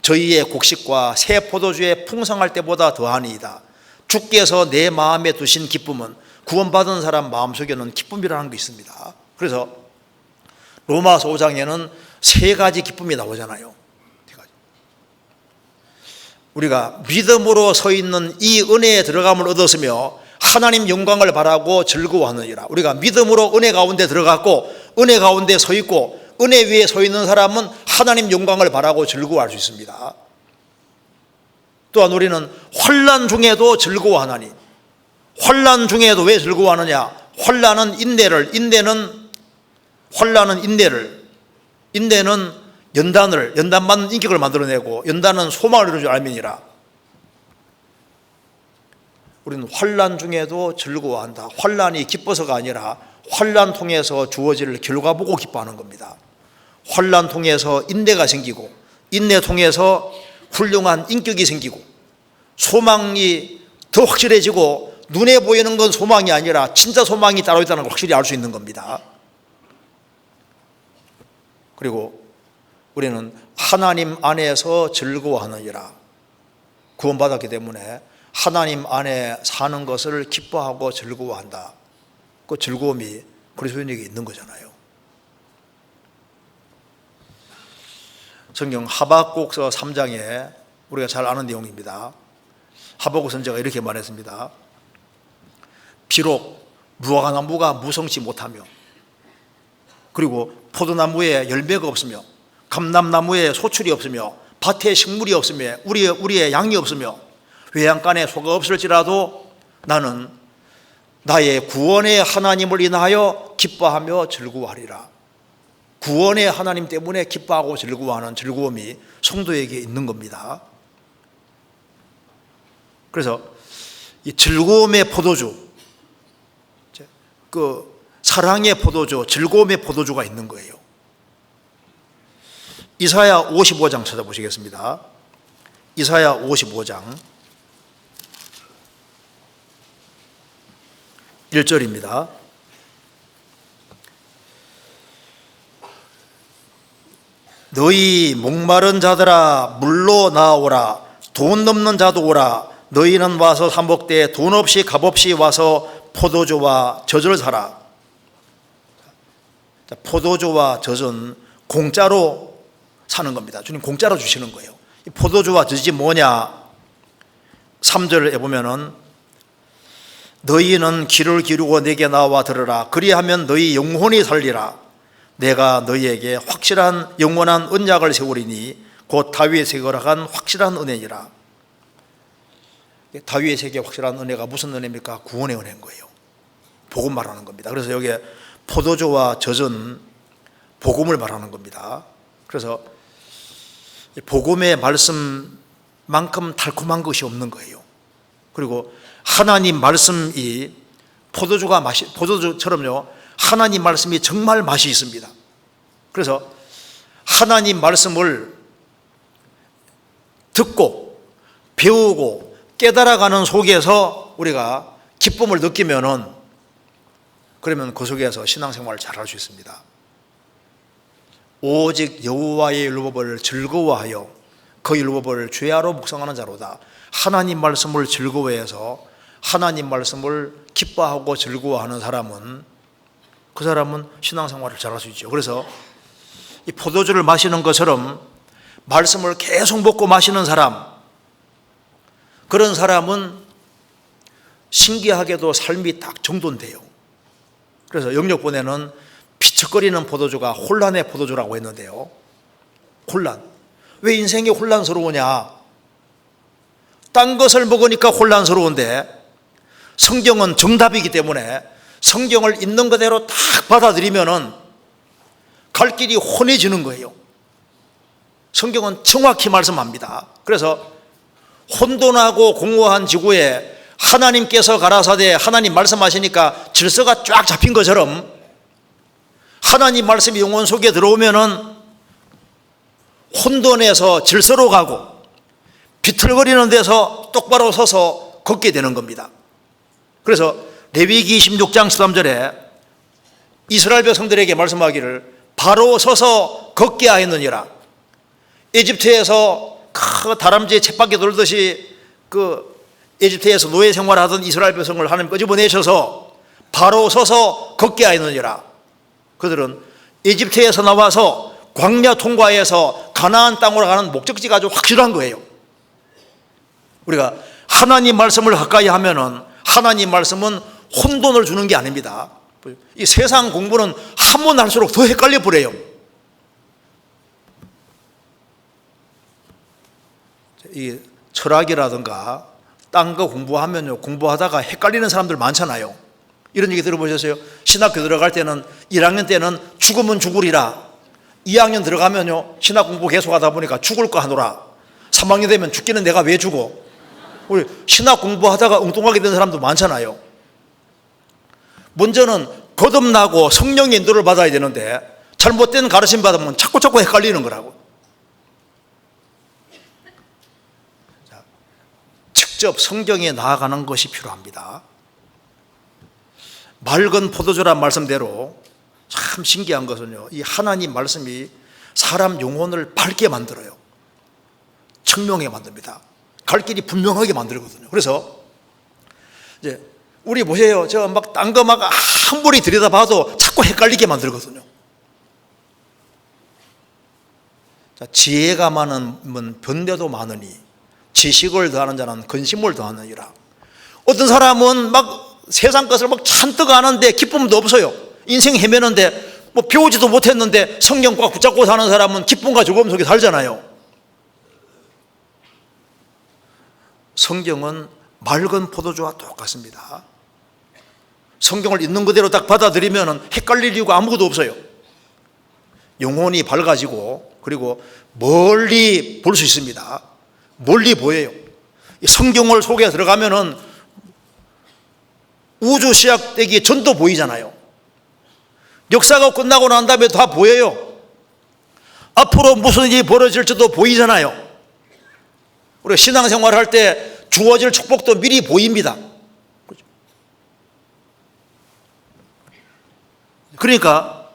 저희의 곡식과 새 포도주에 풍성할 때보다 더하니이다. 주께서 내 마음에 두신 기쁨은 구원받은 사람 마음속에는 기쁨이라는 게 있습니다. 그래서 로마서 5장에는 3가지 기쁨이 나오잖아요. 3가지. 우리가 믿음으로 서 있는 이 은혜에 들어감을 얻었으며 하나님 영광을 바라고 즐거워하느니라. 우리가 믿음으로 은혜 가운데 들어갔고 은혜 가운데 서 있고 은혜 위에 서 있는 사람은 하나님 영광을 바라고 즐거워할 수 있습니다. 또한 우리는 환난 중에도 즐거워하나니. 환난 중에도 왜 즐거워하느냐? 환난은 인내를, 인내는 연단받는 인격을 만들어내고 연단은 소망을 이루는 줄 알면이라. 우리는 환난 중에도 즐거워한다. 환난이 기뻐서가 아니라 환난 통해서 주어질 결과 보고 기뻐하는 겁니다. 환난 통해서 인내가 생기고 인내 통해서 훌륭한 인격이 생기고 소망이 더 확실해지고 눈에 보이는 건 소망이 아니라 진짜 소망이 따로 있다는 걸 확실히 알 수 있는 겁니다. 그리고 우리는 하나님 안에서 즐거워하느니라. 구원받았기 때문에 하나님 안에 사는 것을 기뻐하고 즐거워한다. 그 즐거움이 그리스도인에게 있는 거잖아요. 성경 하박국서 3장에 우리가 잘 아는 내용입니다. 하박국 선지자가 이렇게 말했습니다. 비록 무화과나무가 무성치 못하며 그리고 포도나무에 열매가 없으며 감람나무에 소출이 없으며 밭에 식물이 없으며 우리의 양이 없으며 외양간에 소가 없을지라도 나는 나의 구원의 하나님을 인하여 기뻐하며 즐거워하리라. 구원의 하나님 때문에 기뻐하고 즐거워하는 즐거움이 성도에게 있는 겁니다. 그래서 이 즐거움의 포도주, 그 사랑의 포도주, 즐거움의 포도주가 있는 거예요. 이사야 55장 찾아보시겠습니다. 이사야 55장 1절입니다. 너희 목마른 자들아 물로 나오라. 돈 넘는 자도 오라. 너희는 와서 사 먹되 돈 없이 값 없이 와서 포도주와 젖을 사라. 포도주와 젖은 공짜로 사는 겁니다. 주님 공짜로 주시는 거예요. 이 포도주와 젖이 뭐냐? 3절에 보면은 너희는 귀를 기울이고 내게 나와 들으라. 그리하면 너희 영혼이 살리라. 내가 너희에게 확실한 영원한 언약을 세우리니 곧 다윗에게 허락한 확실한 은혜니라. 다윗에게 확실한 은혜가 무슨 은혜입니까? 구원의 은혜인 거예요. 복음 말하는 겁니다. 그래서 여기에 포도주와 젖은 복음을 말하는 겁니다. 그래서 복음의 말씀만큼 달콤한 것이 없는 거예요. 그리고 하나님 말씀이 포도주처럼요, 하나님 말씀이 정말 맛이 있습니다. 그래서 하나님 말씀을 듣고 배우고 깨달아가는 속에서 우리가 기쁨을 느끼면은, 그러면 그 속에서 신앙생활을 잘할 수 있습니다. 오직 여호와의 율법을 즐거워하여 그 율법을 죄하로 묵상하는 자로다. 하나님 말씀을 즐거워해서 하나님 말씀을 기뻐하고 즐거워하는 사람은, 그 사람은 신앙생활을 잘할 수 있죠. 그래서 이 포도주를 마시는 것처럼 말씀을 계속 먹고 마시는 사람, 그런 사람은 신기하게도 삶이 딱 정돈돼요. 그래서 영역본에는 비척거리는 포도주가 혼란의 포도주라고 했는데요. 혼란. 왜 인생이 혼란스러우냐? 딴 것을 먹으니까 혼란스러운데 성경은 정답이기 때문에 성경을 있는 그대로 딱 받아들이면은 갈 길이 혼해지는 거예요. 성경은 정확히 말씀합니다. 그래서 혼돈하고 공허한 지구에 하나님께서 가라사대 하나님 말씀하시니까 질서가 쫙 잡힌 것처럼 하나님 말씀이 영혼 속에 들어오면은 혼돈에서 질서로 가고 비틀거리는 데서 똑바로 서서 걷게 되는 겁니다. 그래서 레위기 26장 13절에 이스라엘 백성들에게 말씀하기를 바로 서서 걷게 하였느니라. 에집트에서 다람쥐 쳇바퀴 돌듯이 그 에집트에서 노예 생활하던 이스라엘 백성을 하나님 끄집어내셔서 바로 서서 걷게 하였느니라. 그들은 에집트에서 나와서 광야 통과해서 가나안 땅으로 가는 목적지가 아주 확실한 거예요. 우리가 하나님 말씀을 가까이 하면은 하나님 말씀은 혼돈을 주는 게 아닙니다. 이 세상 공부는 한 번 할수록 더 헷갈려 버려요. 이 철학이라든가 딴 거 공부하면요, 공부하다가 헷갈리는 사람들 많잖아요. 이런 얘기 들어보셨어요? 신학교 들어갈 때는 1학년 때는 죽으면 죽으리라. 2학년 들어가면요, 신학 공부 계속하다 보니까 죽을 거 하노라. 3학년 되면 죽기는 내가 왜 죽어? 우리 신학 공부하다가 엉뚱하게 된 사람도 많잖아요. 먼저는 거듭나고 성령의 인도를 받아야 되는데 잘못된 가르침 받으면 자꾸 헷갈리는 거라고. 자, 직접 성경에 나아가는 것이 필요합니다. 맑은 포도주란 말씀대로 참 신기한 것은요, 이 하나님 말씀이 사람 영혼을 밝게 만들어요. 청명하게 만듭니다. 갈 길이 분명하게 만들거든요. 그래서 이제 우리 보세요. 저 막 딴 거 막 아무리 들여다봐도 자꾸 헷갈리게 만들거든요. 자, 지혜가 많으면 변대도 많으니 지식을 더하는 자는 근심을 더하느니라. 어떤 사람은 막 세상 것을 막 잔뜩 아는데 기쁨도 없어요. 인생 헤매는데 뭐 배우지도 못했는데 성경 꽉 붙잡고 사는 사람은 기쁨과 즐거움 속에 살잖아요. 성경은 맑은 포도주와 똑같습니다. 성경을 있는 그대로 딱 받아들이면 헷갈릴 이유가 아무것도 없어요. 영혼이 밝아지고 그리고 멀리 볼 수 있습니다. 멀리 보여요. 성경을 속에 들어가면은 우주 시작되기 전도 보이잖아요. 역사가 끝나고 난 다음에 다 보여요. 앞으로 무슨 일이 벌어질지도 보이잖아요. 우리가 신앙생활 할 때 주어질 축복도 미리 보입니다. 그러니까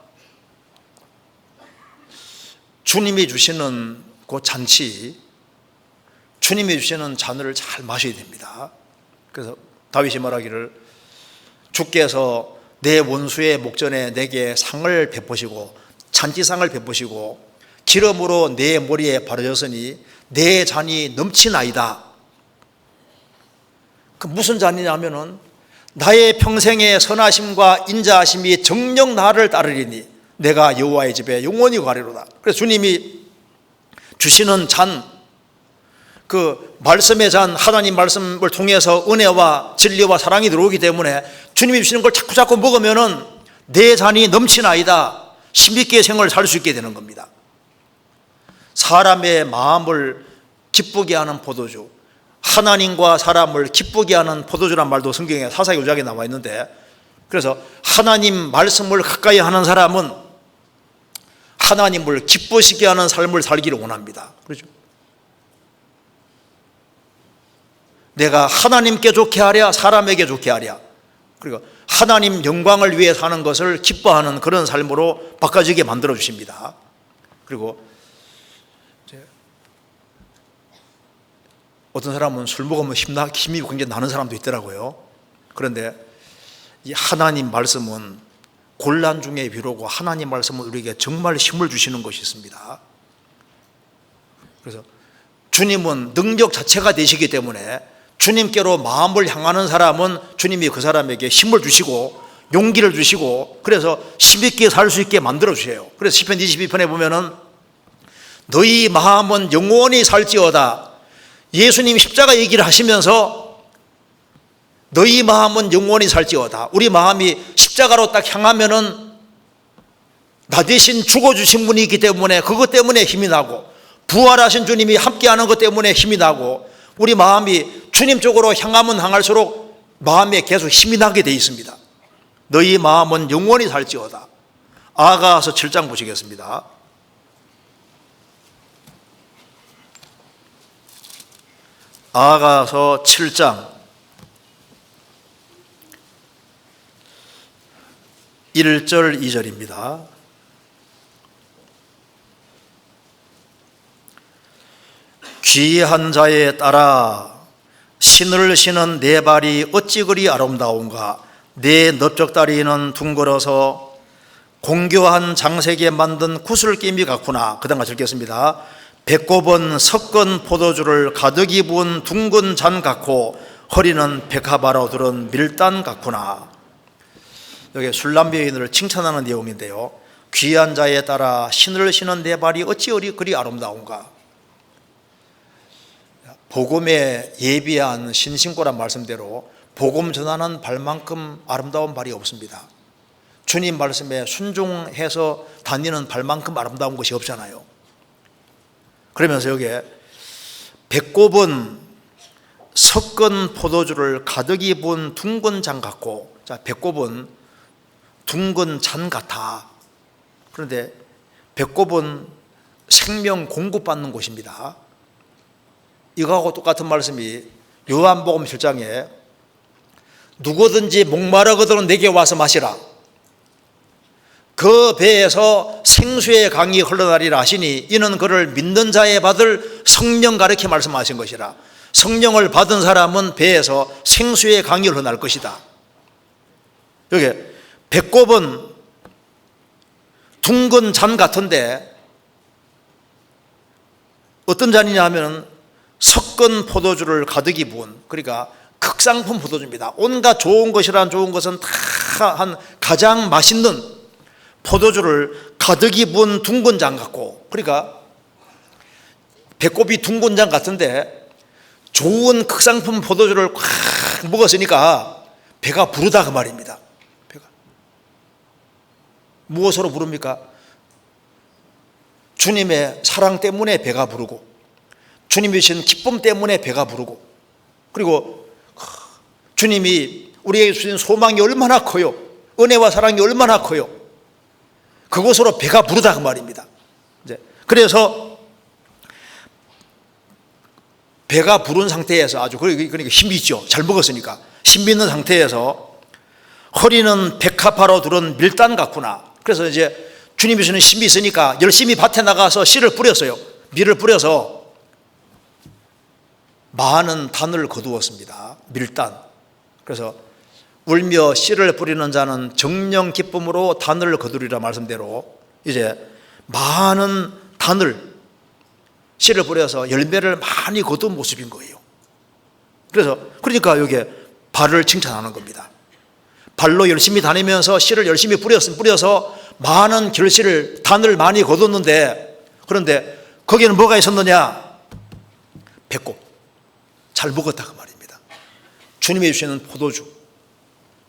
주님이 주시는 그 잔치, 주님이 주시는 잔을 잘 마셔야 됩니다. 그래서 다윗이 말하기를 주께서 내 원수의 목전에 내게 상을 베푸시고 잔치상을 베푸시고 기름으로 내 머리에 바르셨으니 내 잔이 넘치나이다. 그 무슨 잔이냐면은 나의 평생의 선하심과 인자하심이 정녕 나를 따르리니 내가 여호와의 집에 영원히 가리로다. 그래서 주님이 주시는 잔, 그 말씀의 잔, 하나님 말씀을 통해서 은혜와 진리와 사랑이 들어오기 때문에 주님이 주시는 걸 자꾸 먹으면은 내 잔이 넘치나이다. 힘있게 생활을 살 수 있게 되는 겁니다. 사람의 마음을 기쁘게 하는 포도주, 하나님과 사람을 기쁘게 하는 포도주란 말도 성경에 사사기오작에 나와 있는데, 그래서 하나님 말씀을 가까이 하는 사람은 하나님을 기쁘시게 하는 삶을 살기를 원합니다. 그렇죠? 내가 하나님께 좋게 하랴 사람에게 좋게 하랴, 그리고 하나님 영광을 위해 사는 것을 기뻐하는 그런 삶으로 바꿔지게 만들어 주십니다. 그리고 어떤 사람은 술 먹으면 힘이 굉장히 나는 사람도 있더라고요. 그런데 이 하나님 말씀은 곤란 중에 비로고 하나님 말씀은 우리에게 정말 힘을 주시는 것이 있습니다. 그래서 주님은 능력 자체가 되시기 때문에 주님께로 마음을 향하는 사람은 주님이 그 사람에게 힘을 주시고 용기를 주시고 그래서 힘있게 살 수 있게 만들어 주세요. 그래서 시편 22편에 보면은 너희 마음은 영원히 살지어다. 예수님 십자가 얘기를 하시면서 너희 마음은 영원히 살지어다. 우리 마음이 십자가로 딱 향하면은 나 대신 죽어주신 분이 있기 때문에 그것 때문에 힘이 나고 부활하신 주님이 함께하는 것 때문에 힘이 나고 우리 마음이 주님 쪽으로 향하면 향할수록 마음에 계속 힘이 나게 돼 있습니다. 너희 마음은 영원히 살지어다. 아가서 7장 보시겠습니다. 아가서 7장 1절 2절입니다. 귀한 자에 따라 신을 신은 내 발이 어찌 그리 아름다운가. 내 넓적다리는 둥그러서 공교한 장색에 만든 구슬김이 같구나. 그 다음 같이 읽겠습니다. 배꼽은 섞은 포도주를 가득히 부은 둥근 잔 같고 허리는 백합화로 들은 밀단 같구나. 여기 술람비 여인을 칭찬하는 내용인데요. 귀한 자에 따라 신을 신은 내 발이 어찌 그리 아름다운가. 복음에 예비한 신신고란 말씀대로 복음 전하는 발만큼 아름다운 발이 없습니다. 주님 말씀에 순종해서 다니는 발만큼 아름다운 것이 없잖아요. 그러면서 여기에 배꼽은 섞은 포도주를 가득히 부은 둥근 잔 같고, 자, 배꼽은 둥근 잔 같아. 그런데 배꼽은 생명 공급받는 곳입니다. 이거하고 똑같은 말씀이 요한복음 7장에 누구든지 목마르거든 내게 와서 마시라. 그 배에서 생수의 강이 흘러나리라 하시니 이는 그를 믿는 자에 받을 성령 가르쳐 말씀하신 것이라. 성령을 받은 사람은 배에서 생수의 강이 흘러날 것이다. 여기 배꼽은 둥근 잔 같은데 어떤 잔이냐 하면 섞은 포도주를 가득히 부은, 그러니까 극상품 포도주입니다. 온갖 좋은 것이란 좋은 것은 다 한 가장 맛있는 포도주를 가득히 부은 둥근 장 같고, 그러니까 배꼽이 둥근 장 같은데 좋은 극상품 포도주를 꽉 먹었으니까 배가 부르다 그 말입니다. 배가 무엇으로 부릅니까? 주님의 사랑 때문에 배가 부르고, 주님이 주신 기쁨 때문에 배가 부르고, 그리고 주님이 우리에게 주신 소망이 얼마나 커요, 은혜와 사랑이 얼마나 커요, 그것으로 배가 부르다 그 말입니다. 그래서 배가 부른 상태에서 아주, 그러니까 힘이 있죠. 잘 먹었으니까 힘이 있는 상태에서 허리는 백합화로 두른 밀단 같구나. 그래서 이제 주님이 주는 힘이 있으니까 열심히 밭에 나가서 씨를 뿌렸어요. 밀을 뿌려서 많은 단을 거두었습니다. 밀단. 그래서 울며 씨를 뿌리는 자는 정령 기쁨으로 단을 거두리라 말씀대로 이제 많은 단을, 씨를 뿌려서 열매를 많이 거둔 모습인 거예요. 그러니까 여기에 발을 칭찬하는 겁니다. 발로 열심히 다니면서 씨를 열심히 뿌려서 많은 결실을, 단을 많이 거뒀는데, 그런데 거기에는 뭐가 있었느냐? 배꼽. 잘 먹었다 그 말입니다. 주님이 주시는 포도주,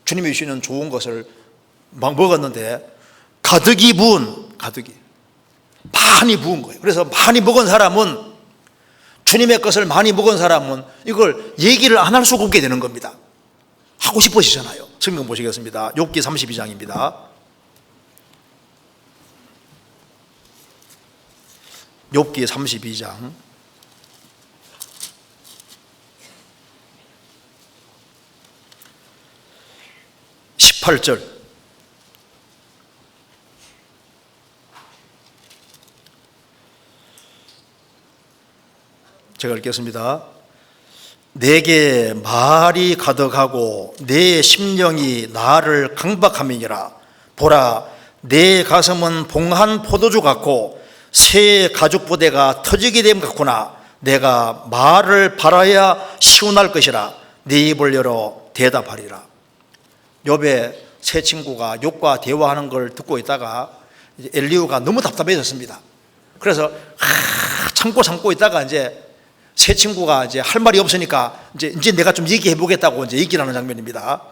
주님이 주시는 좋은 것을 막 먹었는데 가득히 많이 부은 거예요. 그래서 많이 먹은 사람은, 주님의 것을 많이 먹은 사람은 이걸 얘기를 안 할 수가 없게 되는 겁니다. 하고 싶으시잖아요. 성경 보시겠습니다. 욥기 32장입니다. 욥기 32장 18절. 제가 읽겠습니다. 내게 말이 가득하고 내 심령이 나를 강박함이니라. 보라, 내 가슴은 봉한 포도주 같고 새 가죽 부대가 터지게 됨 같구나. 내가 말을 바라야 시원할 것이라. 네 입을 열어 대답하리라. 욥의 세 친구가 욥과 대화하는 걸 듣고 있다가 엘리후가 너무 답답해졌습니다. 그래서 참고 있다가 이제 세 친구가 이제 할 말이 없으니까 이제 내가 좀 얘기해 보겠다고 이제 얘기를 하는 장면입니다.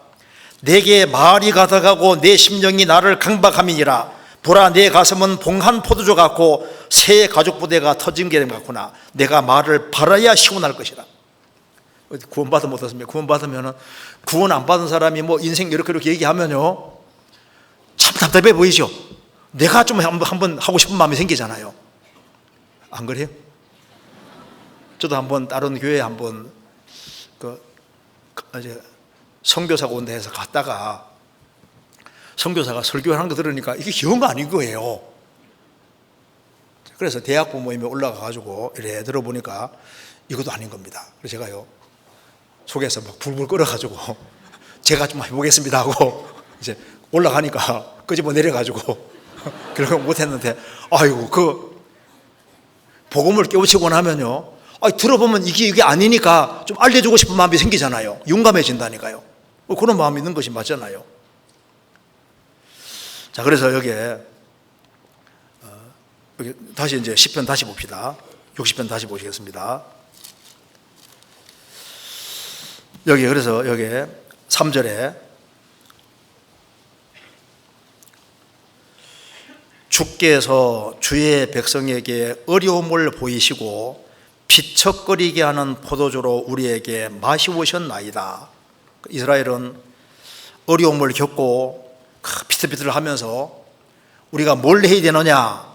내게 말이 가득하고 내 심령이 나를 강박함이니라. 보라, 내 가슴은 봉한 포도주 같고 새 가죽 부대가 터진 게 같구나. 내가 말을 바라야 시원할 것이라. 구원받으면 어떻습니까? 구원받으면, 구원 안 받은 사람이 뭐 인생 이렇게 얘기하면요, 참 답답해 보이죠? 내가 좀 한번 하고 싶은 마음이 생기잖아요. 안 그래요? 저도 한번 다른 교회에 한번 이제 선교사가 온다 해서 갔다가 선교사가 설교하는 거 들으니까 이게 쉬운 거 아닌 거예요. 그래서 대학 부모님이 올라가가지고 이래 들어보니까 이것도 아닌 겁니다. 그래서 제가요, 속에서 막 불불 끓어가지고 제가 좀 해보겠습니다 하고 이제 올라가니까 끄집어 내려가지고 결국 못했는데, 아이고, 그 복음을 깨우치고 나면요, 들어보면 이게 아니니까 좀 알려주고 싶은 마음이 생기잖아요. 용감해진다니까요. 그런 마음이 있는 것이 맞잖아요. 자, 그래서 여기 다시 이제 10편 다시 봅시다. 60편 다시 보시겠습니다. 그래서 여기 3절에 주께서 주의 백성에게 어려움을 보이시고 비척거리게 하는 포도주로 우리에게 마시오셨나이다. 이스라엘은 어려움을 겪고 비틀비틀하면서 우리가 뭘 해야 되느냐,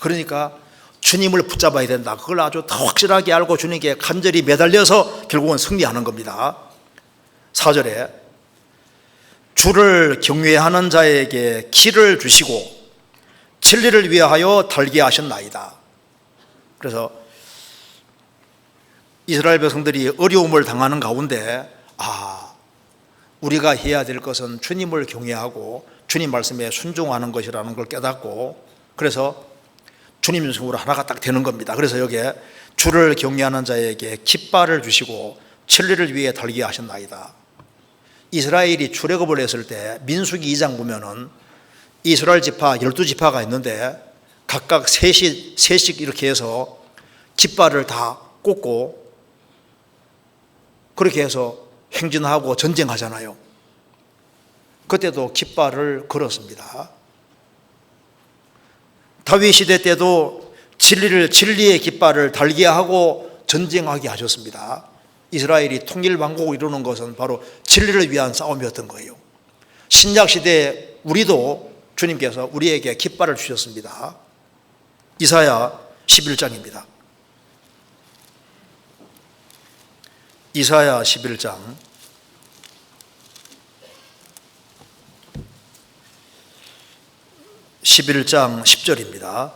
그러니까 주님을 붙잡아야 된다. 그걸 아주 더 확실하게 알고 주님께 간절히 매달려서 결국은 승리하는 겁니다. 4절에 주를 경외하는 자에게 길을 주시고 진리를 위하여 달게 하셨나이다. 그래서 이스라엘 백성들이 어려움을 당하는 가운데 우리가 해야 될 것은 주님을 경외하고 주님 말씀에 순종하는 것이라는 걸 깨닫고, 그래서 주님 중심으로 하나가 딱 되는 겁니다. 그래서 여기에 주를 경외하는 자에게 깃발을 주시고 진리를 위해 달게 하셨나이다. 이스라엘이 출애굽을 했을 때 민수기 2장 보면은 이스라엘 지파 12지파가 있는데 각각 셋씩 이렇게 해서 깃발을 다 꽂고 그렇게 해서 행진하고 전쟁하잖아요. 그때도 깃발을 걸었습니다. 다윗 시대 때도 진리의 깃발을 달게 하고 전쟁하게 하셨습니다. 이스라엘이 통일왕국을 이루는 것은 바로 진리를 위한 싸움이었던 거예요. 신약 시대에 우리도 주님께서 우리에게 깃발을 주셨습니다. 이사야 11장입니다. 이사야 11장 10절입니다.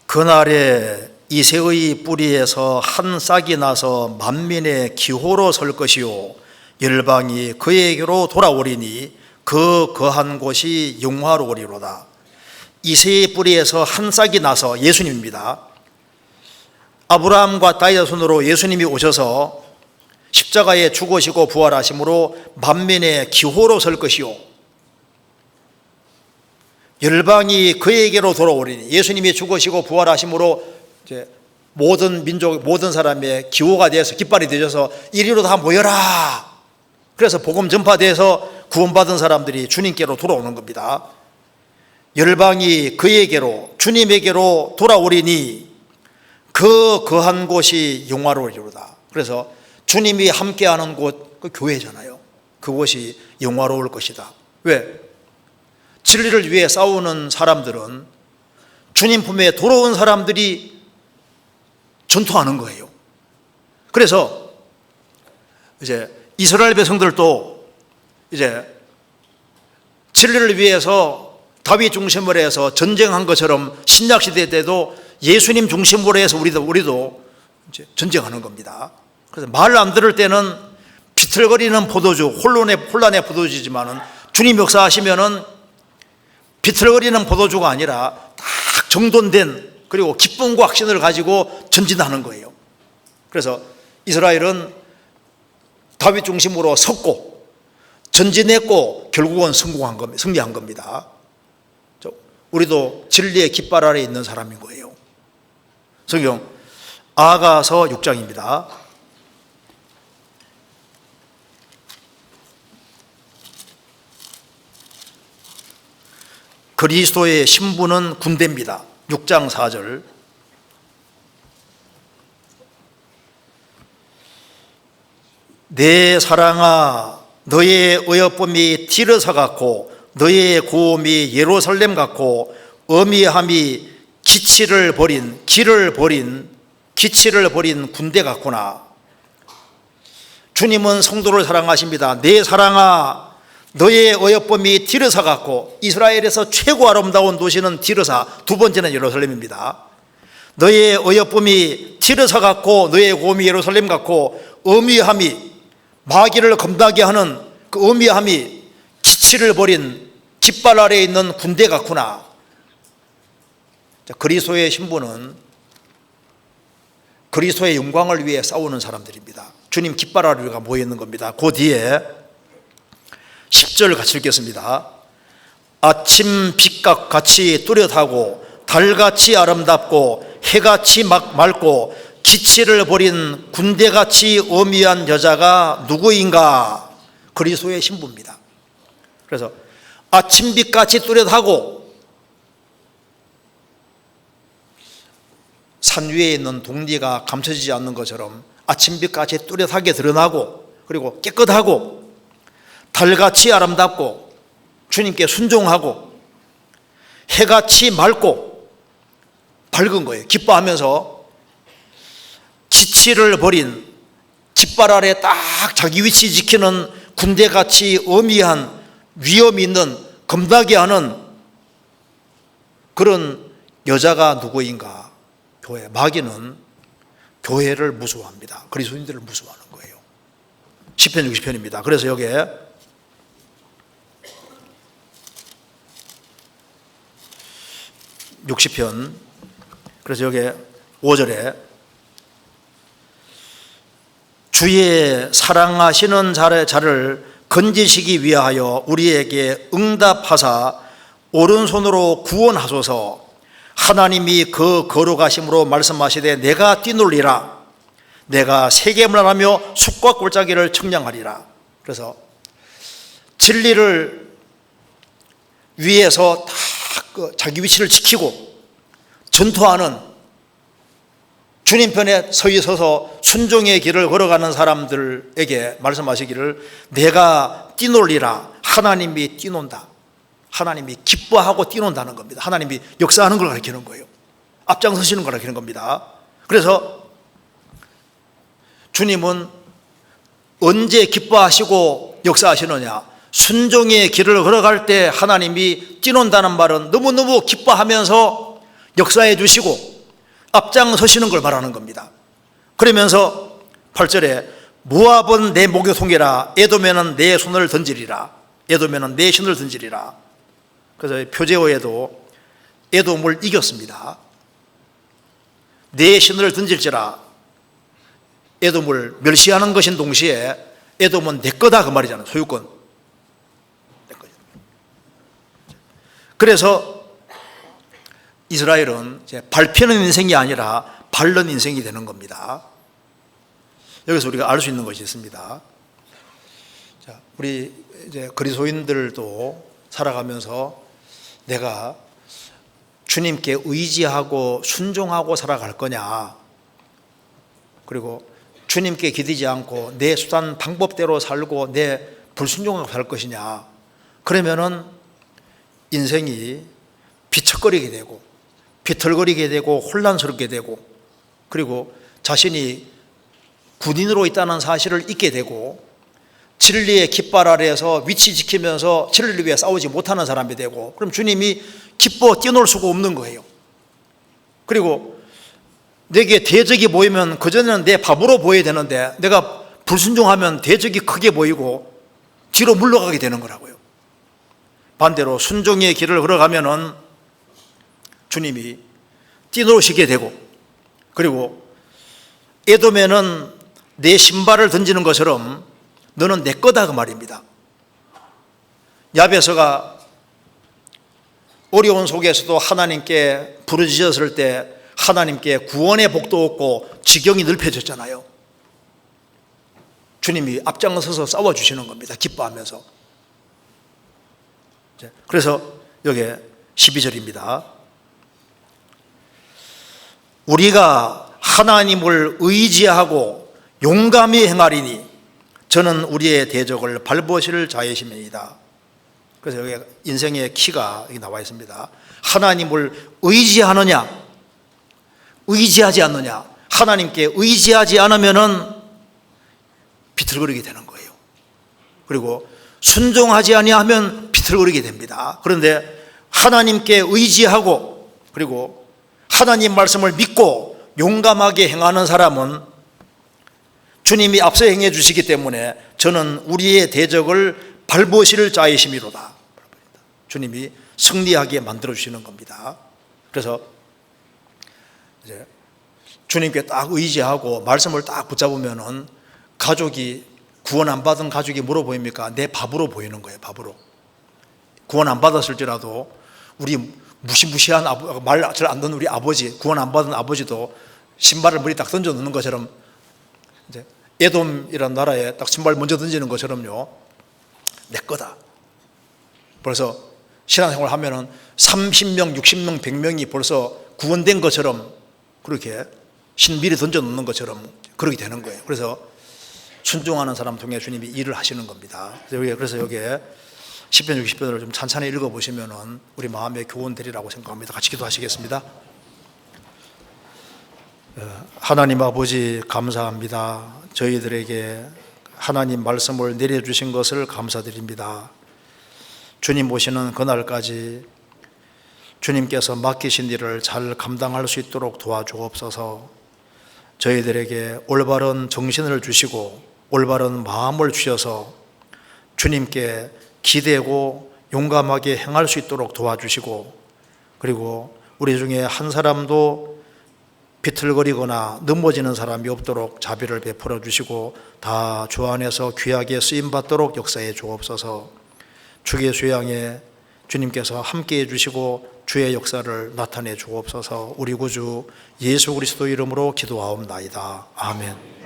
그날에 이새의 뿌리에서 한 싹이 나서 만민의 기호로 설 것이요 열방이 그에게로 돌아오리니 그 거한 곳이 영화로우리로다. 이새의 뿌리에서 한 싹이 나서 예수님입니다. 아브라함과 다윗의 손으로 예수님이 오셔서 십자가에 죽으시고 부활하심으로 만민의 기호로 설 것이요 열방이 그에게로 돌아오리니 예수님이 죽으시고 부활하심으로 이제 모든 민족 모든 사람의 기호가 되어서 깃발이 되셔서 이리로 다 모여라. 그래서 복음 전파돼서 구원받은 사람들이 주님께로 돌아오는 겁니다. 열방이 그에게로 주님에게로 돌아오리니 그 거한 곳이 영화로우리로다. 그래서 주님이 함께하는 곳, 그 교회잖아요. 그곳이 영화로울 것이다. 왜? 진리를 위해 싸우는 사람들은 주님 품에 돌아온 사람들이 전투하는 거예요. 그래서 이제 이스라엘 백성들도 이제 진리를 위해서 다윗 중심으로 해서 전쟁한 것처럼 신약 시대 때도 예수님 중심으로 해서 우리도 이제 전쟁하는 겁니다. 그래서 말 안 들을 때는 비틀거리는 포도주, 혼란의 포도주지만은 주님 역사하시면은 비틀거리는 포도주가 아니라 딱 정돈된 그리고 기쁨과 확신을 가지고 전진하는 거예요. 그래서 이스라엘은 다윗 중심으로 섰고 전진했고 결국은 승리한 겁니다. 우리도 진리의 깃발 아래 있는 사람인 거예요. 성경 아가서 6장입니다. 그리스도의 신부는 군대입니다. 6장 4절. 내 사랑아 너의 어여쁨이 티르사 같고 너의 고음이 예루살렘 같고 어미함이 길을 버린 군대 같구나. 주님은 성도를 사랑하십니다. 내 사랑아 너의 어여쁨이 티르사 같고, 이스라엘에서 최고 아름다운 도시는 티르사, 두 번째는 예루살렘입니다. 너의 어여쁨이 티르사 같고 너의 고음이 예루살렘 같고 어미함이 마귀를 겁나게 하는 그 어미함이 기치를 버린 깃발 아래에 있는 군대 같구나. 그리스도의 신부는 그리스도의 영광을 위해 싸우는 사람들입니다. 주님 깃발 아래 우리가 모여 있는 겁니다. 그 뒤에 10절 같이 읽겠습니다. 아침 빛과 같이 뚜렷하고 달같이 아름답고 해같이 맑고 기치를 버린 군대같이 어미한 여자가 누구인가? 그리스도의 신부입니다. 그래서 아침빛같이 뚜렷하고 산 위에 있는 동리가 감춰지지 않는 것처럼 아침빛같이 뚜렷하게 드러나고 그리고 깨끗하고 달같이 아름답고 주님께 순종하고 해같이 맑고 밝은 거예요. 기뻐하면서 기치를 버린 깃발 아래 딱 자기 위치 지키는 군대같이 어미한 위험 있는 겁나게 하는 그런 여자가 누구인가? 교회. 마귀는 교회를 무서워합니다. 그리스도인들을 무서워하는 거예요. 10편 60편입니다. 그래서 여기에 60편, 그래서 여기에 5절에 주의 사랑하시는 자를 건지시기 위하여 우리에게 응답하사 오른손으로 구원하소서. 하나님이 그 거룩하심으로 말씀하시되 내가 뛰놀리라. 내가 세겜을 하며 숲과 골짜기를 청량하리라. 그래서 진리를 위해서 다 자기 위치를 지키고 전투하는 주님 편에 서서 순종의 길을 걸어가는 사람들에게 말씀하시기를 내가 뛰놀리라. 하나님이 뛰논다. 하나님이 기뻐하고 뛰논다는 겁니다. 하나님이 역사하는 걸 가리키는 거예요. 앞장서시는 걸 가리키는 겁니다. 그래서 주님은 언제 기뻐하시고 역사하시느냐? 순종의 길을 걸어갈 때 하나님이 뛰논다는 말은 너무너무 기뻐하면서 역사해 주시고 앞장서시는 걸 말하는 겁니다. 그러면서 8절에 모압은 내 목욕통이라 에돔에는 내 손을 던지리라. 에돔에는 내 신을 던지리라. 그래서 표제어에도 에돔을 이겼습니다. 내 신을 던질지라. 에돔을 멸시하는 것인 동시에 에돔은 내 거다 그 말이잖아요. 소유권. 내 거죠. 그래서 이스라엘은 이제 밟히는 인생이 아니라 밟는 인생이 되는 겁니다. 여기서 우리가 알 수 있는 것이 있습니다. 자, 우리 이제 그리스도인들도 살아가면서 내가 주님께 의지하고 순종하고 살아갈 거냐, 그리고 주님께 기대지 않고 내 수단 방법대로 살고 내 불순종하고 살 것이냐, 그러면은 인생이 비척거리게 되고 비틀거리게 되고 혼란스럽게 되고, 그리고 자신이 군인으로 있다는 사실을 잊게 되고 진리의 깃발 아래에서 위치 지키면서 진리를 위해 싸우지 못하는 사람이 되고, 그럼 주님이 기뻐 뛰어놀 수가 없는 거예요. 그리고 내게 대적이 보이면 그전에는 내 밥으로 보여야 되는데 내가 불순종하면 대적이 크게 보이고 뒤로 물러가게 되는 거라고요. 반대로 순종의 길을 걸어가면은 주님이 뛰노시게 되고, 그리고 에돔에는 내 신발을 던지는 것처럼 너는 내 거다 그 말입니다. 야베스가 어려운 속에서도 하나님께 부르짖었을 때 하나님께 구원의 복도 얻고 지경이 넓혀졌잖아요. 주님이 앞장서서 싸워주시는 겁니다. 기뻐하면서. 그래서 여기 12절입니다. 우리가 하나님을 의지하고 용감히 행하리니 저는 우리의 대적을 밟으실 자이심이니이다. 그래서 여기 인생의 키가 여기 나와 있습니다. 하나님을 의지하느냐, 의지하지 않느냐. 하나님께 의지하지 않으면은 비틀거리게 되는 거예요. 그리고 순종하지 아니하면 비틀거리게 됩니다. 그런데 하나님께 의지하고 그리고 하나님 말씀을 믿고 용감하게 행하는 사람은 주님이 앞서 행해 주시기 때문에 저는 우리의 대적을 밟으실 자이심이로다. 주님이 승리하게 만들어 주시는 겁니다. 그래서 이제 주님께 딱 의지하고 말씀을 딱 붙잡으면은 가족이 구원 안 받은 가족이 뭐로 보입니까? 내 밥으로 보이는 거예요. 밥으로. 구원 안 받았을지라도 우리 무시무시한 말 잘 안 듣는 우리 아버지, 구원 안 받은 아버지도 신발을 머리 딱 던져 넣는 것처럼, 이제 에돔이라는 나라에 딱 신발 먼저 던지는 것처럼요, 내 거다. 벌써 신앙생활 하면은 30명, 60명, 100명이 벌써 구원된 것처럼 그렇게 신비를 던져 놓는 것처럼 그렇게 되는 거예요. 그래서 순종하는 사람 통해 주님이 일을 하시는 겁니다. 그래서 여기에 10편 60편을 좀 찬찬히 읽어보시면은 우리 마음의 교훈 되리라고 생각합니다. 같이 기도하시겠습니다. 하나님 아버지 감사합니다. 저희들에게 하나님 말씀을 내려주신 것을 감사드립니다. 주님 오시는 그날까지 주님께서 맡기신 일을 잘 감당할 수 있도록 도와주옵소서. 저희들에게 올바른 정신을 주시고 올바른 마음을 주셔서 주님께 기대고 용감하게 행할 수 있도록 도와주시고, 그리고 우리 중에 한 사람도 비틀거리거나 넘어지는 사람이 없도록 자비를 베풀어 주시고 다 주 안에서 귀하게 쓰임받도록 역사해 주옵소서. 주의 수양에 주님께서 함께해 주시고 주의 역사를 나타내 주옵소서. 우리 구주 예수 그리스도 이름으로 기도하옵나이다. 아멘.